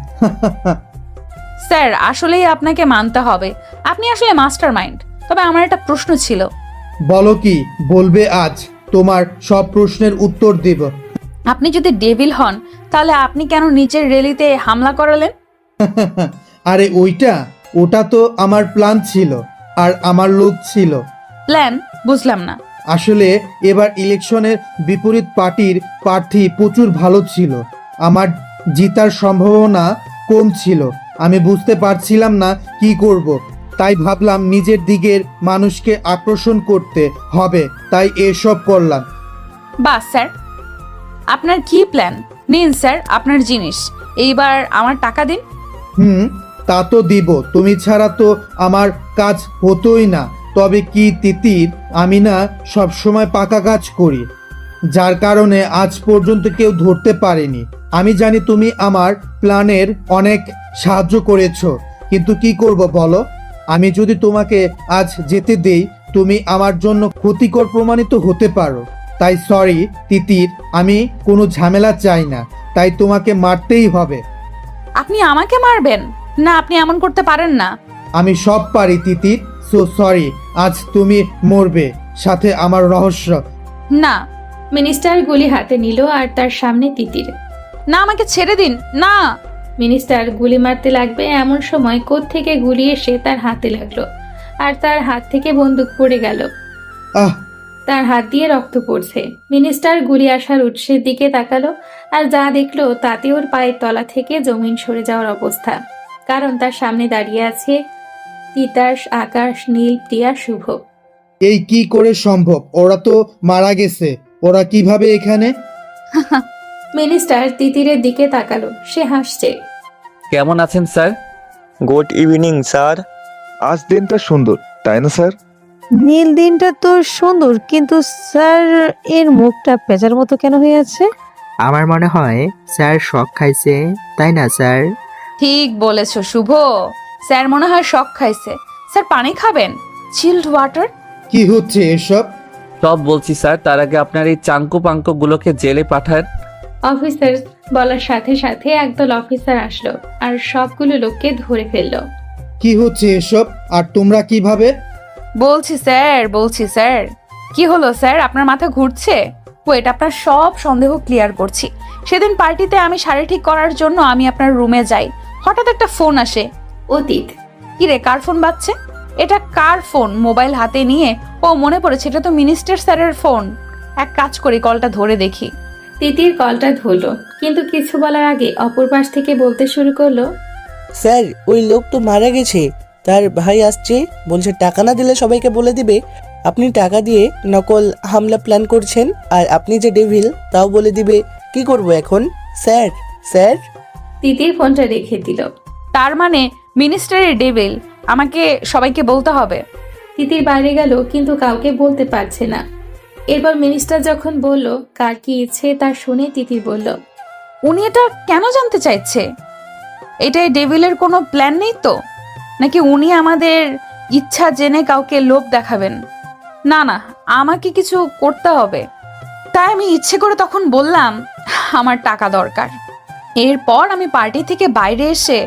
স্যার, আসলেই আপনাকে মানতে হবে, আপনি আসলে মাস্টার মাইন্ড। তবে আমার একটা প্রশ্ন ছিল। বলো, কি বলবে আজ? তোমার সব প্রশ্নের উত্তর দেব। আপনি যদি ডেভিল হন, তাহলে আপনি কেন নিচের রেলিতে হামলা করালেন? আরে ওটা তো আমার প্ল্যান ছিল, আর আমার লোক ছিল। প্ল্যান? বুঝলাম না। আসলে এবার ইলেকশনের বিপরীত পার্টির প্রার্থী প্রচুর ভালো ছিল, আমার জিতার সম্ভাবনা কম ছিল। আমি বুঝতে পারছিলাম না কি করব, তাই ভাবলাম নিজের দিকের মানুষকে আকর্ষণ করতে হবে, তাই এসব করলাম। বাস স্যার, আপনার কি প্ল্যান? নিন স্যার আপনার জিনিস, এইবার আমার টাকা দিন। তা তো দিব, তুমি ছাড়া তো আমার কাজ হতোই না। তবে কি তিতির, আমি না সবসময় পাকা কাজ করি, যার কারণে আজ পর্যন্ত কেউ ধরতে পারেনি। আমি জানি তুমি আমার প্ল্যানের অনেক সাহায্য করেছো, কিন্তু কি করব বলো? আমি যদি তোমাকে আজ যেতে দেই, তুমি আমার জন্য ক্ষতিকর প্রমাণিত হতে পারো। তাই সরি তিতির, আমি কোনো ঝামেলা চাই না, তাই তোমাকে মারতেই হবে। আপনি আমাকে মারবেন না, আপনি এমন করতে পারেন না। আমি সব পারি তিতির, সো সরি, আজ তুমি মরবে, সাথে আমার রহস্য। না মিনিস্টার গুলি হাতে নিল আর তার সামনে তিতির। না, আমাকে ছেড়ে দিন না। মিনিস্টার গুলি মারতে লাগবে এমন সময় কোত্থেকে গুলি এসে তার হাতে লাগলো আর তার হাত থেকে বন্দুক পড়ে গেল। আহ, তার হাত দিয়ে রক্ত পড়ছে। মিনিস্টার গুলি আসার উৎসের দিকে তাকালো আর যা দেখলো তাতে ওর পায়ের তলা থেকে জমিন সরে যাওয়ার অবস্থা। কারণ তার সামনে দাঁড়িয়ে আছে তিতাস, আকাশ, নীল, প্রিয়া, শুভ। এই কি করে সম্ভব? ওরা তো মারা গেছে, ওরা কিভাবে এখানে? মিনিস্টার তিতিরের দিকে তাকালো, সে হাসছে। কেমন আছেন স্যার? Good evening sir. আজ দিনটা সুন্দর, তাই না স্যার? নীল দিনটা তো সুন্দর, কিন্তু স্যার এর মুখটা পেঁচার মতো কেন হয়ে আছে? আমার মনে হয় স্যার শক খাইছে, তাই না স্যার? ঠিক বলেছো শুভ, স্যার মনে হয় শক খাইছে। স্যার পানি খাবেন? Child water. কি হচ্ছে এসব? সব বলছি স্যার, তার আগে আপনার এই চাঙ্কু পাঙ্কুগুলোকে জেলে পাঠান। অফিসার বলার সাথে সাথে একদল অফিসার আসলো আর সবগুলো লোককে ধরে ফেললো। কি হচ্ছে এসব? আর তোমরা কিভাবে? বলছি স্যার। কি হলো স্যার, আপনার মাথা ঘুরছে? ওয়েট, আপনার সব সন্দেহ ক্লিয়ার করছি। সেদিন পার্টিতে আমি শাড়ি ঠিক করার জন্য আমি আপনার রুমে যাই, হঠাৎ একটা ফোন আসে। অতীত। কি রে, কার ফোন বাজছে? এটা কার ফোন? মোবাইল হাতে নিয়ে ও মনে পড়েছে, এটা তো মিনিস্টার স্যারের ফোন। এক কাজ করি, কলটা ধরে দেখি। তিতির কলটা ধরলো, কিন্তু কিছু বলার আগে অপর পাশ থেকে বলতে শুরু করলো, স্যার ওই লোক তো মারা গেছে, তার ভাই আসছে, বলছে টাকা না দিলে সবাইকে বলে দিবে আপনি টাকা দিয়ে নকল হামলা প্ল্যান করছেন, আর আপনি যে ডেভিল তাও বলে দিবে। কি করব এখন স্যার? স্যার তিতির ফোনটা রেখে দিল। তার মানে মিনিস্টারের ডেভিল, আমাকে সবাইকে বলতে হবে। তিতির বাইরে গেল, কিন্তু কাউকে বলতে পারছে না। এরপর মিনিস্টার যখন বলল কার কি ইচ্ছে তা শুনে তিতির বলল, উনি এটা কেন জানতে চাইছে? এটাই ডেভিলের কোনো প্ল্যান নেই তো? নাকি উনি আমাদের ইচ্ছা জেনে কাউকে লোভ দেখাবেন? না না, আমাকে কিছু করতে হবে। তাই আমি ইচ্ছে করে তখন বললাম আমার টাকা দরকার। এরপর আমি পার্টি থেকে বাইরে এসে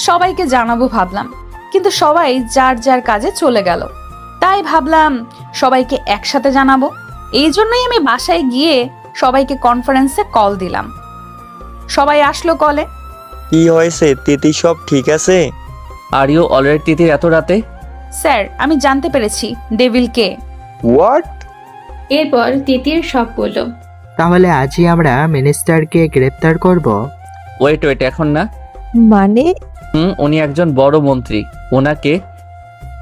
সবাইকে জানাবো ভাবলাম, কিন্তু সবাই যার যার কাজে চলে গেল। তাই ভাবলাম সবাইকে একসাথে জানাবো। এই জন্যই আমি বাসায় গিয়ে সবাইকে কনফারেন্সে কল দিলাম। সবাই আসলো কলে। কি হয়েছে তিতি, সব ঠিক আছে? আর ইউ অলরেডি তিতির এত রাতে? স্যার আমি জানতে পেরেছি ডেভিল কে। হোয়াট? এরপর তিতির সব বলল। তাহলে আজই আমরা মিনিস্টারকে গ্রেপ্তার করব? ওয়েট, এখন না। মানে? উনি একজন বড় মন্ত্রী, ওনাকে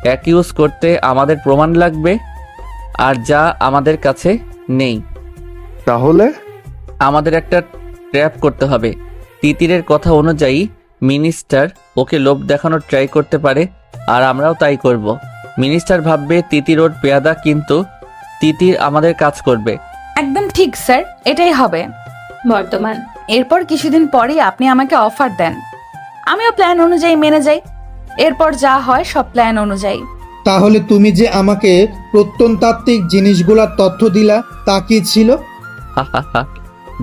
অ্যাকিউজ করতে আমাদের প্রমাণ লাগবে, আর যা আমাদের কাছে নেই। তাহলে আমাদের একটা ট্র্যাপ করতে হবে। তিতিরের কথা অনুযায়ী মিনিস্টার ওকে লোভ দেখানোর ট্রাই করতে পারে, আর আমরাও তাই করব। মিনিস্টার ভাববে তিতির ওর পেয়াদা, কিন্তু তিতির আমাদের কাজ করবে। একদম ঠিক স্যার, এটাই হবে বর্তমান। এরপর কিছুদিন পরেই আপনি আমাকে অফার দেন, আমিও প্ল্যান অনুযায়ী মেনে যাই। এরপর যা হয় সব প্ল্যান অনুযায়ী। তাহলে তুমি যে আমাকে প্রত্যনতাত্ত্বিক জিনিসগুলোর তথ্য দিলা, তা কি ছিল?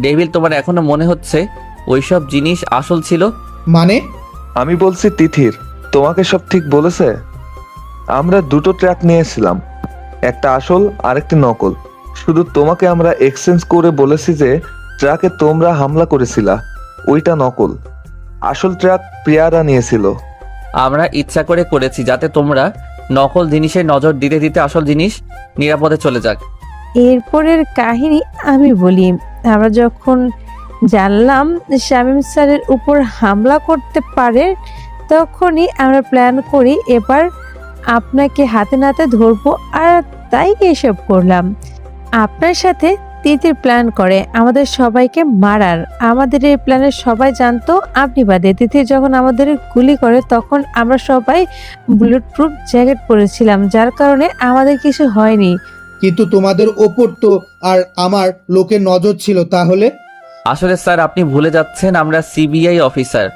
ডেভিল, তোমার এখনো মনে হচ্ছে ওইসব জিনিস আসল ছিল? মানে? আমি বলছি তিথির তোমাকে সব ঠিক বলেছে। আমরা দুটো ট্র্যাক নিয়েছিলাম, একটা আসল আর একটি নকল। শুধু তোমাকে আমরা এক্সচেঞ্জ করে বলেছি যে ট্রাকে তোমরা হামলা করেছিলা ওইটা নকল, আসল ট্রাক প্রিয়ারা নিয়েছিল। আমরা ইচ্ছা করে করেছি যাতে তোমরা নকল জিনিসে নজর দিতে দিতে আসল জিনিস নিরাপদে চলে যাক। এরপরের কাহিনী আমি বলি। আমরা যখন জানলাম শামীম স্যারের উপর হামলা করতে পারে, তখনই আমরা প্ল্যান করি এবার আপনাকে হাতে নাতে ধরবো, আর তাই এসব করলাম। আপনার সাথে তিতির প্ল্যান করে আমাদের সবাইকে মারার। আমাদের এই প্ল্যানের সবাই জানতো, আপনি বাদে। তিতির যখন আমাদের গুলি করে তখন আমরা সবাই বুলেট প্রুফ জ্যাকেট পরেছিলাম, যার কারণে আমাদের কিছু হয়নি। কিন্তু তোমাদের ওপর তো আর আমার লোকের নজর ছিল তাহলে। আসলে স্যার আপনি ভুলে যাচ্ছেন আমরা সিবিআই অফিসার।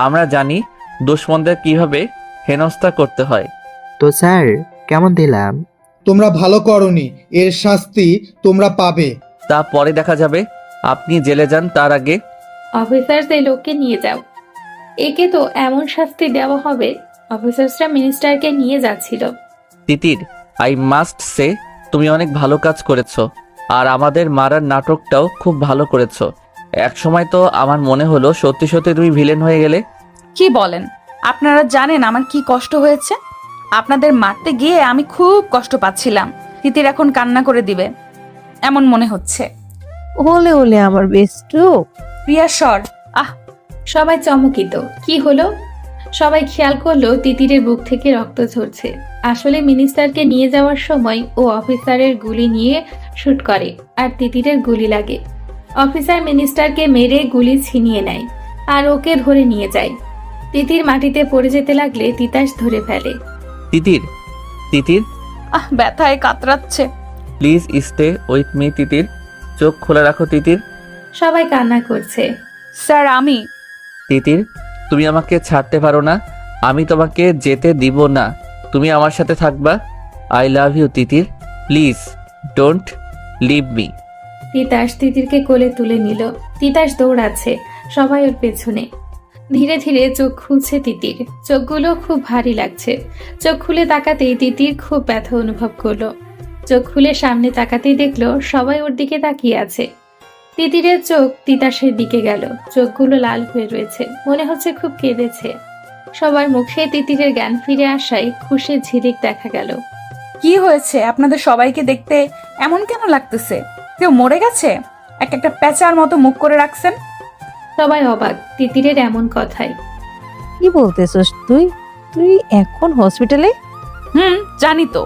আমরা জানি দুশ্মনদের কিভাবে হেনস্থা করতে হয়। তো স্যার কেমন দিলাম? তোমরা ভালো করনি, এর শাস্তি তোমরা পাবে। তা পরে দেখা যাবে। আপনি জেলে যান তার আগে। অফিসার্স এই লোককে নিয়ে যাও। একে তো এমন শাস্তি দেওয়া হবে। অফিসার্সরা মিনিস্টারকে নিয়ে যাচ্ছিল। তিতির, আই মাস্ট সে তুমি অনেক ভালো কাজ করেছো, আর আমাদের মারার নাটকটাও খুব ভালো করেছো। একসময় তো আমার মনে হলো সত্যি সত্যি তুমি ভিলেন হয়ে গেলে। কি বলেন? আপনারা জানেন আমার কি কষ্ট হয়েছে? আপনাদের মারতে গিয়ে আমি খুব কষ্ট পাচ্ছিলাম। তিতির এখন কান্না করে দিবে এমন মনে হচ্ছে। ওলে ওলে আমার বেস্টু। প্রিয়া সর। সবাই চমকিত। কি হলো? সবাই খেয়াল করলো তিতিরের বুক থেকে রক্ত ঝরছে। আসলে মিনিস্টারকে নিয়ে যাওয়ার সময় ও অফিসারের গুলি নিয়ে শুট করে, আর তিতিরের গুলি লাগে। অফিসার মিনিস্টারকে মেরে গুলি ছিনিয়ে নেয় আর ওকে ধরে নিয়ে যায়। তিতির মাটিতে পড়ে যেতে লাগলে তিতাস ধরে ফেলে। তিতির, তিতির ব্যথায় কাতরাচ্ছে। প্লিজ স্টে উইথ মি তিতির। চোখ খোলা রাখো তিতির। সবাই কান্না করছে। স্যার আমি। তিতির, তুমি আমাকে ছাড়তে পারো না। আমি তোমাকে যেতে দিব না। তুমি আমার সাথে থাকবা। I love you Titir. Please don't leave me. Titas তিতিরকে কোলে তুলে নিল। তিতাস দৌড়াচ্ছে, সবাই ওর পেছনে। ধীরে ধীরে চোখ খুলছে তিতির। চোখগুলো খুব ভারী লাগছে। চোখ খুলে তাকাতেই তিতির খুব ব্যথা অনুভব করলো। চোখ খুলে সামনে তাকাতেই দেখলো সবাই ওর দিকে তাকিয়ে আছে। তিতিরের চোখ তিতাসের দিকে গেল। চোখগুলো লাল হয়ে রয়েছে, মনে হচ্ছে খুব কেঁদেছে। সবার মুখে তিতিরের জ্ঞান ফিরে আসায় খুশির ঝিলিক দেখা গেল। কি হয়েছে? আপনাদের সবাইকে দেখতে এমন কেন লাগতেছে? কেউ মরে গেছে? একটা প্যাঁচার মতো মুখ করে রাখছেন। সবাই অবাক তিতিরের এমন কথায়। কি বলতেছস তুই? তুই এখন হসপিটালে? জানি তো।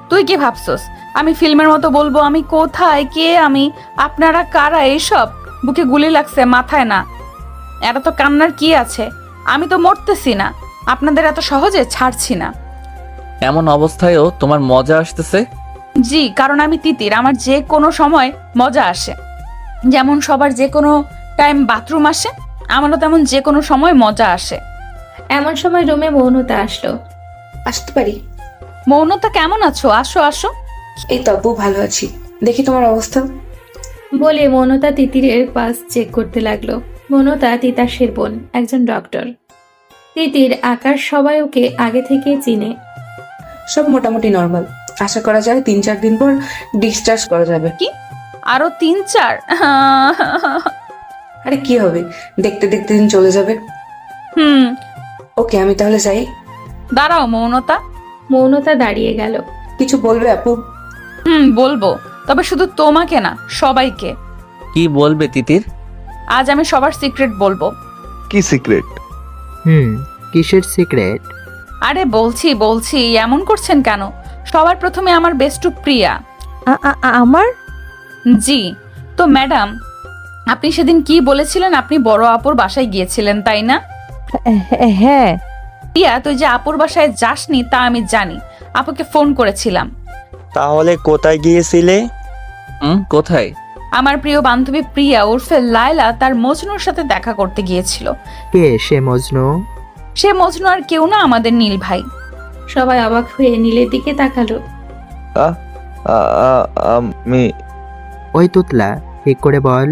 তুই কি ভাবছস আমি ফিল্মের মতো বলবো আমি কোথায়, কে আমি, আপনারা কারা? এইসব বুকে গুলি লাগছে, মাথায় না। এটা তো কান্নার কি আছে? আমি তো মরতেছি না, আপনাদের এত সহজে ছাড়ছি না। এমন অবস্থায়ও তোমার মজা আসতেছে? জি, কারণ আমি তিতির। আমার যে কোনো সময় মজা আসে। যেমন সবার যে কোনো টাইম বাথরুম আসে, আমারও তেমন যে কোনো সময় মজা আসে। এমন সময় রুমে মৌনতা আসলো। আসতে পারি? মৌনতা কেমন আছো? আসো আসো। এই তো আপু, ভালো আছি। দেখি তোমার অবস্থা। বলে মৌনতা তিতিরের পাস চেক করতে লাগলো। মৌনতা তিতাসের বোন, একজন ডক্টর। তিতির, আকাশ সবাই ওকে আগে থেকে চিনে। সব মোটামুটি নর্মাল। আশা করা যায় 3-4 দিন পর ডিসচার্জ করা যাবে। কি আরো 3-4? আরে কি হবে, দেখতে দেখতে দিন চলে যাবে। ওকে, আমি তাহলে যাই। দাঁড়াও মৌনতা। মৌনতা দাঁড়িয়ে গেল। কিছু বলবে আপু? বলবো, তবে শুধু তোমাকে না, সবাইকে। কি বলবে তিতির? আজ আমি সবার সিক্রেট বলবো। কি সিক্রেট? কিসের সিক্রেট? আরে বলছি, এমন করছেন কেন? সবার প্রথমে আমার বেস্টু প্রিয়া। আমার? জি। তো ম্যাডাম, আপনি সেদিন কি বলেছিলেন? আপনি বড় আপুর বাসায় গিয়েছিলেন, তাই না? হ্যাঁ। প্রিয়া, তুই যে আপুর বাসায় যাসনি তা আমি জানি। আপুকে ফোন করেছিলাম। তাহলে কোথায় গিয়েছিলে? কোথায়? আমার প্রিয় বান্ধবী প্রিয়া ওরফে লায়লা তার মজনুর সাথে দেখা করতে গিয়েছিল। কে সে মজনু? সে মজনু আর কেউ না, আমাদের নীল ভাই। সবাই অবাক হয়ে নীলের দিকে তাকালো। আমি ওই তুতলা, ঠিক করে বল,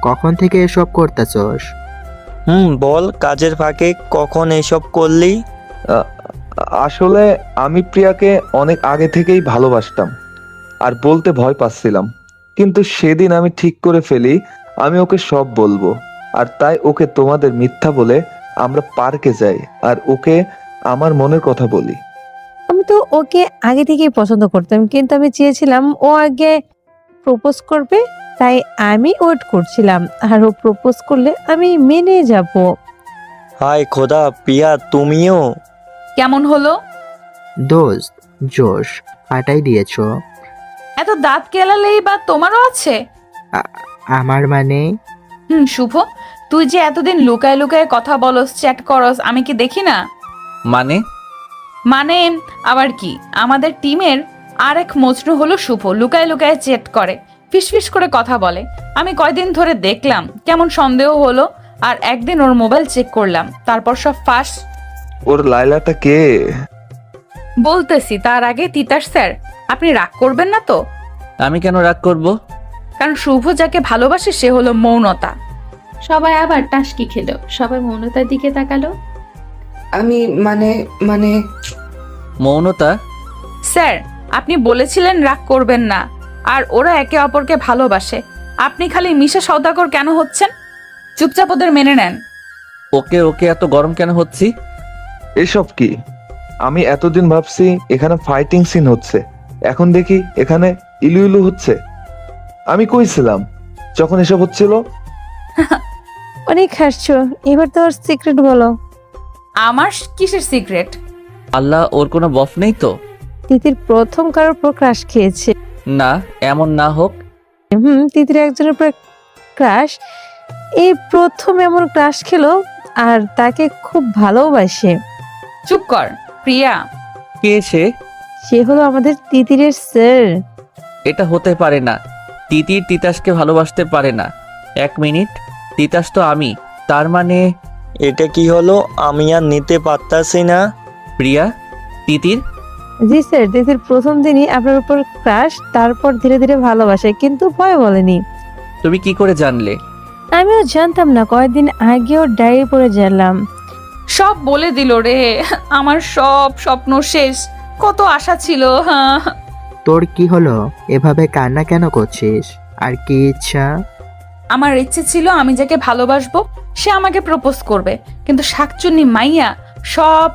কখন থেকে এসব করতেছস? বল, কাজের ফাঁকে কখন এসব করলি? আসলে আমি প্রিয়াকে অনেক আগে থেকেই ভালোবাসতাম আর বলতে ভয় পাচ্ছিলাম, কিন্তু সেদিন আমি ঠিক করে ফেলি আমি ওকে সব বলবো। আর তাই ওকে তোমাদের মিথ্যা বলে আমরা পার্কে যাই আর ওকে আমার মনের কথা বলি। আমি তো ওকে আগে থেকেই পছন্দ করতাম, কিন্তু আমি চেয়েছিলাম ও আগে প্রপোজ করবে, তাই আমি ওয়েট করছিলাম। আর ও প্রপোজ করলে আমি মেনে যাব। হায় খোদা, প্রিয়া তুমিও? কেমন হলো? দোস্ত, জোশ ফাটাই দিয়েছো। এত দাঁত কেলালেই বা তোমারও আছে? আমার মানে? শুভ, তুই যে এতদিন লুকায় লুকায় কথা বলস, চ্যাট করস, আমি কি দেখি না? মানে আবার কি, আমাদের টিমের আরেক মজনু হলো শুভ, লুকায় লুকায় চ্যাট করে, ফিসফিস করে কথা বলে। আমি কয়দিন ধরে দেখলাম, কেমন সন্দেহ হলো, আর একদিন ওর মোবাইল চেক করলাম, তারপর সব ফাঁস। ওর লাইলাটা কে? বলতেছি, তার আগে তিতাস স্যার, আপনি রাগ করবেন না তো? আমি কেন রাগ করব? কারণ শুভ যাকে ভালোবাসে সে হলো মৌনতা। সবাই আবার টাসকি খেলো, সবাই মৌনতার দিকে তাকালো। আমি মানে মৌনতা? স্যার, আপনি বলেছিলেন রাগ করবেন না, আর ওরা একে অপরকে ভালোবাসে, আপনি খালি মিশা সওদাগর কেন হচ্ছেন? চুপচাপ ওদের মেনে নেন। ওকে ওকে, এত গরম কেন হচ্ছি? এসব কি? আমি এতদিন ভাবছি এখানে ফাইটিং সিন হচ্ছে, এখন দেখি এখানে ইলু ইলু হচ্ছে। আমি কইছিলাম যখন এসব হচ্ছিল? অনেক হাসছো, এবার তো ওর সিক্রেট বলো। আমার কিসের সিক্রেট? আল্লাহ, ওর কোনো বফ নেই তো? তিতির প্রথম কারোর উপর ক্রাশ খেয়েছে। না, এমন না হোক। তিতির একজনের উপর ক্রাশ, এই প্রথম এমন ক্রাশ খেলো, আর তাকে খুব ভালোবাসে। চুপ কর প্রিয়া। কে সে? সে হলো আমাদের তিতিরের স্যার। এটা হতে পারে না, তিতির তিতাসকে ভালোবাসতে পারে না। 1 মিনিট, তিতাস তো আমি, তার মানে? এটা কি হলো? আমি আর নিতে পারতাছি না। প্রিয়া, তিতির? জি স্যার, তিতির প্রথম দিনই আপনার উপর ক্রাশ, তারপর ধীরে ধীরে ভালোবাসে, কিন্তু ভয় বলেনি। তুমি কি করে জানলে? আমিও জানতাম না, কয়েকদিন আগেও ডায়েরি পড়ে জানলাম। সব বলে দিল রে, আমার সব স্বপ্ন শেষ, কত আশা ছিল। তোর কি হলো? এভাবে কান্না কেন করছিস? আর কি ইচ্ছা? আমার ইচ্ছে ছিল আমি যাকে ভালোবাসবো সে আমাকে প্রপোজ করবে, কিন্তু শাকচুন্নি মাইয়া সব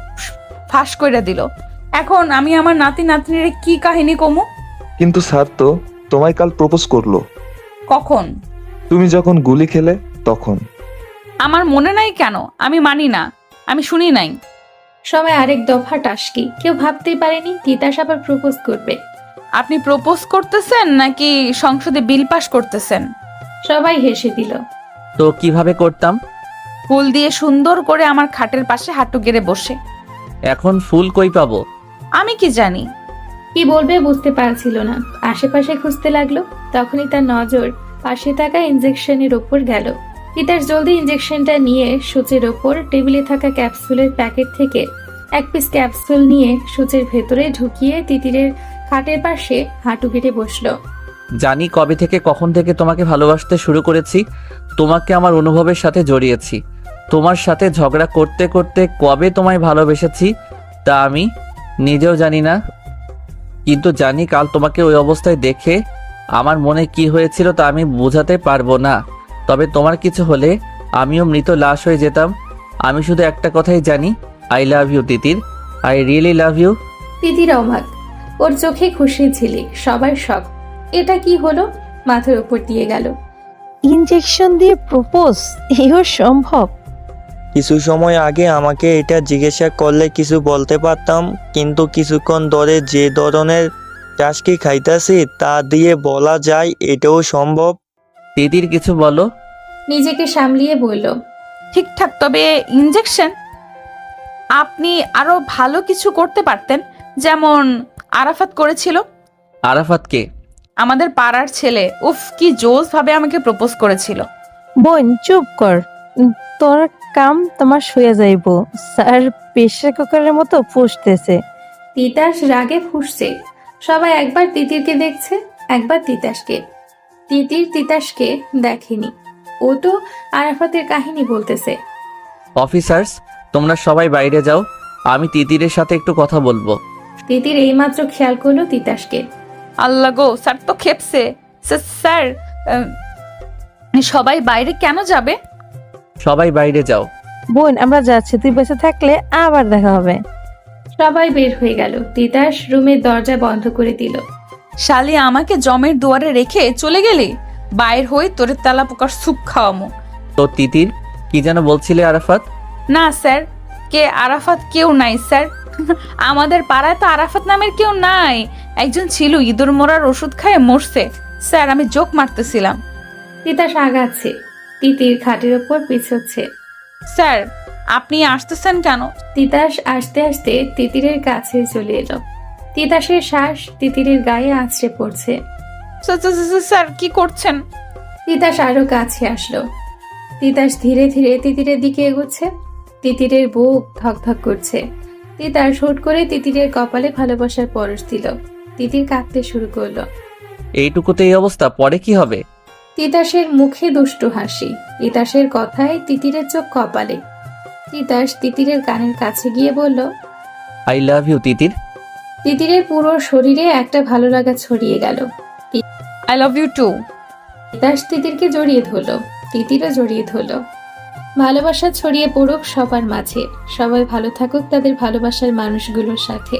ফাঁস করে দিল। এখন আমি আমার নাতি নাতনির কি কাহিনী কমু? কিন্তু স্যার তো তোমায় কাল প্রপোজ করলো। কখন? তুমি যখন গুলি খেলে তখন। আমার মনে নাই কেন? আমি মানি না, আমি শুনি নাই। সবাই আরেক দফা টাসকি, কেউ ভাবতেই পারেনি তিতাস আবার প্রপোজ করবে। আপনি প্রপোজ করতেছেন নাকি সংসদে বিল পাস করতেছেন? সবাই হেসে দিল। তো কিভাবে করতাম? ফুল দিয়ে সুন্দর করে আমার খাটের পাশে হাঁটু গেড়ে বসে। এখন ফুল কই পাবো? আমি কি জানি। কি বলবে বুঝতে পারছিল না, আশেপাশে খুঁজতে লাগলো। তখনই তার নজর পাশে থাকা ইনজেকশনের ওপর গেল। তিতাস জলদি ইনজেকশনটা নিয়ে সূচের ওপর টেবিলে থাকা ক্যাপসুলের প্যাকেট থেকে 1 পিস ক্যাপসুল নিয়ে সূচের ভেতরে ঢুকিয়ে তিতিরের খাটের পাশে হাঁটু কেটে বসলো। জানি কবে থেকে কখন থেকে তোমাকে ভালোবাসতে শুরু করেছি, তোমাকে আমার অনুভবের সাথে জড়িয়েছি। তোমার সাথে ঝগড়া করতে করতে কবে তোমায় ভালোবেসেছি তা আমি নিজেও জানি না, কিন্তু জানি কাল তোমাকে ওই অবস্থায় দেখে আমার মনে কি হয়েছিল তা আমি বোঝাতে পারবো না। তবে তোমার কিছু হলে আমিও মৃত লাশ হয়ে যেতাম। আমি শুধু একটা কথাই জানি, I love you Titir, I really love you. Titir অবাক, ওর চোখে খুশির ঝিলিক, সবার শখ। এটা কি হলো? মাথার উপর দিয়ে গেল। ইনজেকশন দিয়ে প্রপোজ, এও সম্ভব? কিছু সময় আগে আমাকে এটা জিজ্ঞাসা করলে কিছু বলতে পারতাম, কিন্তু কিছুক্ষণ ধরে যে ধরনের টাস্কি খাইতাছি তা দিয়ে বলা যায় এটাও সম্ভব। তিতির কিছু বলো। নিজেকে সামলিয়ে বলল, ঠিকঠাক, তবে ইনজেকশন আপনি আরো ভালো কিছু করতে পারতেন, যেমন আরাফাত করেছিল। আরাফাত কে? আমাদের পাড়ার ছেলে, উফ কি জোস ভাবে আমাকে প্রপোজ করেছিল। বোন চুপ কর, তোর কাম তোমার শুয়ে যাইব। স্যার প্রেসার কুকারের মতো ফুসতেছে। তিতাস রাগে ফুঁসছে। সবাই একবার তিতিরকে দেখছে, একবার তিতাসকে। তিতির তিতাসকে দেখেনি, ও তো আরাফাতের কাহিনী বলতেছে। অফিসার্স, তোমরা সবাই বাইরে যাও, আমি তিতিরের সাথে একটু কথা বলবো। তিতির এইমাত্র খেয়াল করলো তিতাসকে। আল্লাহ গো, স্যার তো খেপছে। স্যার, সবাই বাইরে কেন যাবে? সবাই বাইরে যাও। বোন আমরা যাচ্ছি, তুই বেঁচে থাকলে আবার দেখা হবে। সবাই বের হয়ে গেল। তিতাস রুমের দরজা বন্ধ করে দিল। শালি আমাকে জমের দুয়ারে রেখে চলে গেলি, বাইর হই তোরে তেলা পোকার স্যুপ খাওয়ামো। তো তিতির কি যেন বলছিলে আরাফাত? না স্যার, কে আরাফাত কেউ নাই স্যার, আমাদের পাড়ায় তো আরাফাত নামের কেউ নাই। একজন ছিল ইঁদুর মরার ওষুধ খায় মরছে। স্যার আমি জোক মারতেছিলাম। তিতাস আগাচ্ছে, তিতির খাটের ওপর পিছোচ্ছে। স্যার আপনি আসতেছেন কেন? তিতাস আসতে আসতে তিতিরের কাছে চলে এলো। তিতাসের শ্বাস তিতিরের গায়ে আছড়ে পড়ছে। স্যার কি করছেন? তিতাস আরো কাছে আসলো। তিতাস ধীরে ধীরে তিতিরের দিকে এগোচ্ছে। তিতিরের বুক ধকধক করছে। তিতাস হুট করে তিতিরের কপালে ভালোবাসার পরশ দিল। তিতির কাঁদতে শুরু করলো। এইটুকুতে এই অবস্থা, পরে কি হবে? তিতাসের মুখে দুষ্টু হাসি। তিতাসের কথায় তিতিরের চোখ কপালে। তিতাস তিতিরের কানের কাছে গিয়ে বলল, আই লাভ ইউ তিতির। তিতিরের পুরো শরীরে একটা ভালো লাগা ছড়িয়ে গেল। I love you too. Titas তিতিরকে জড়িয়ে ধরলো, তিতিরও জড়িয়ে ধরলো। ভালোবাসা ছড়িয়ে পড়ুক সবার মাঝে। সবাই ভালো থাকুক তাদের ভালোবাসার মানুষগুলোর সাথে।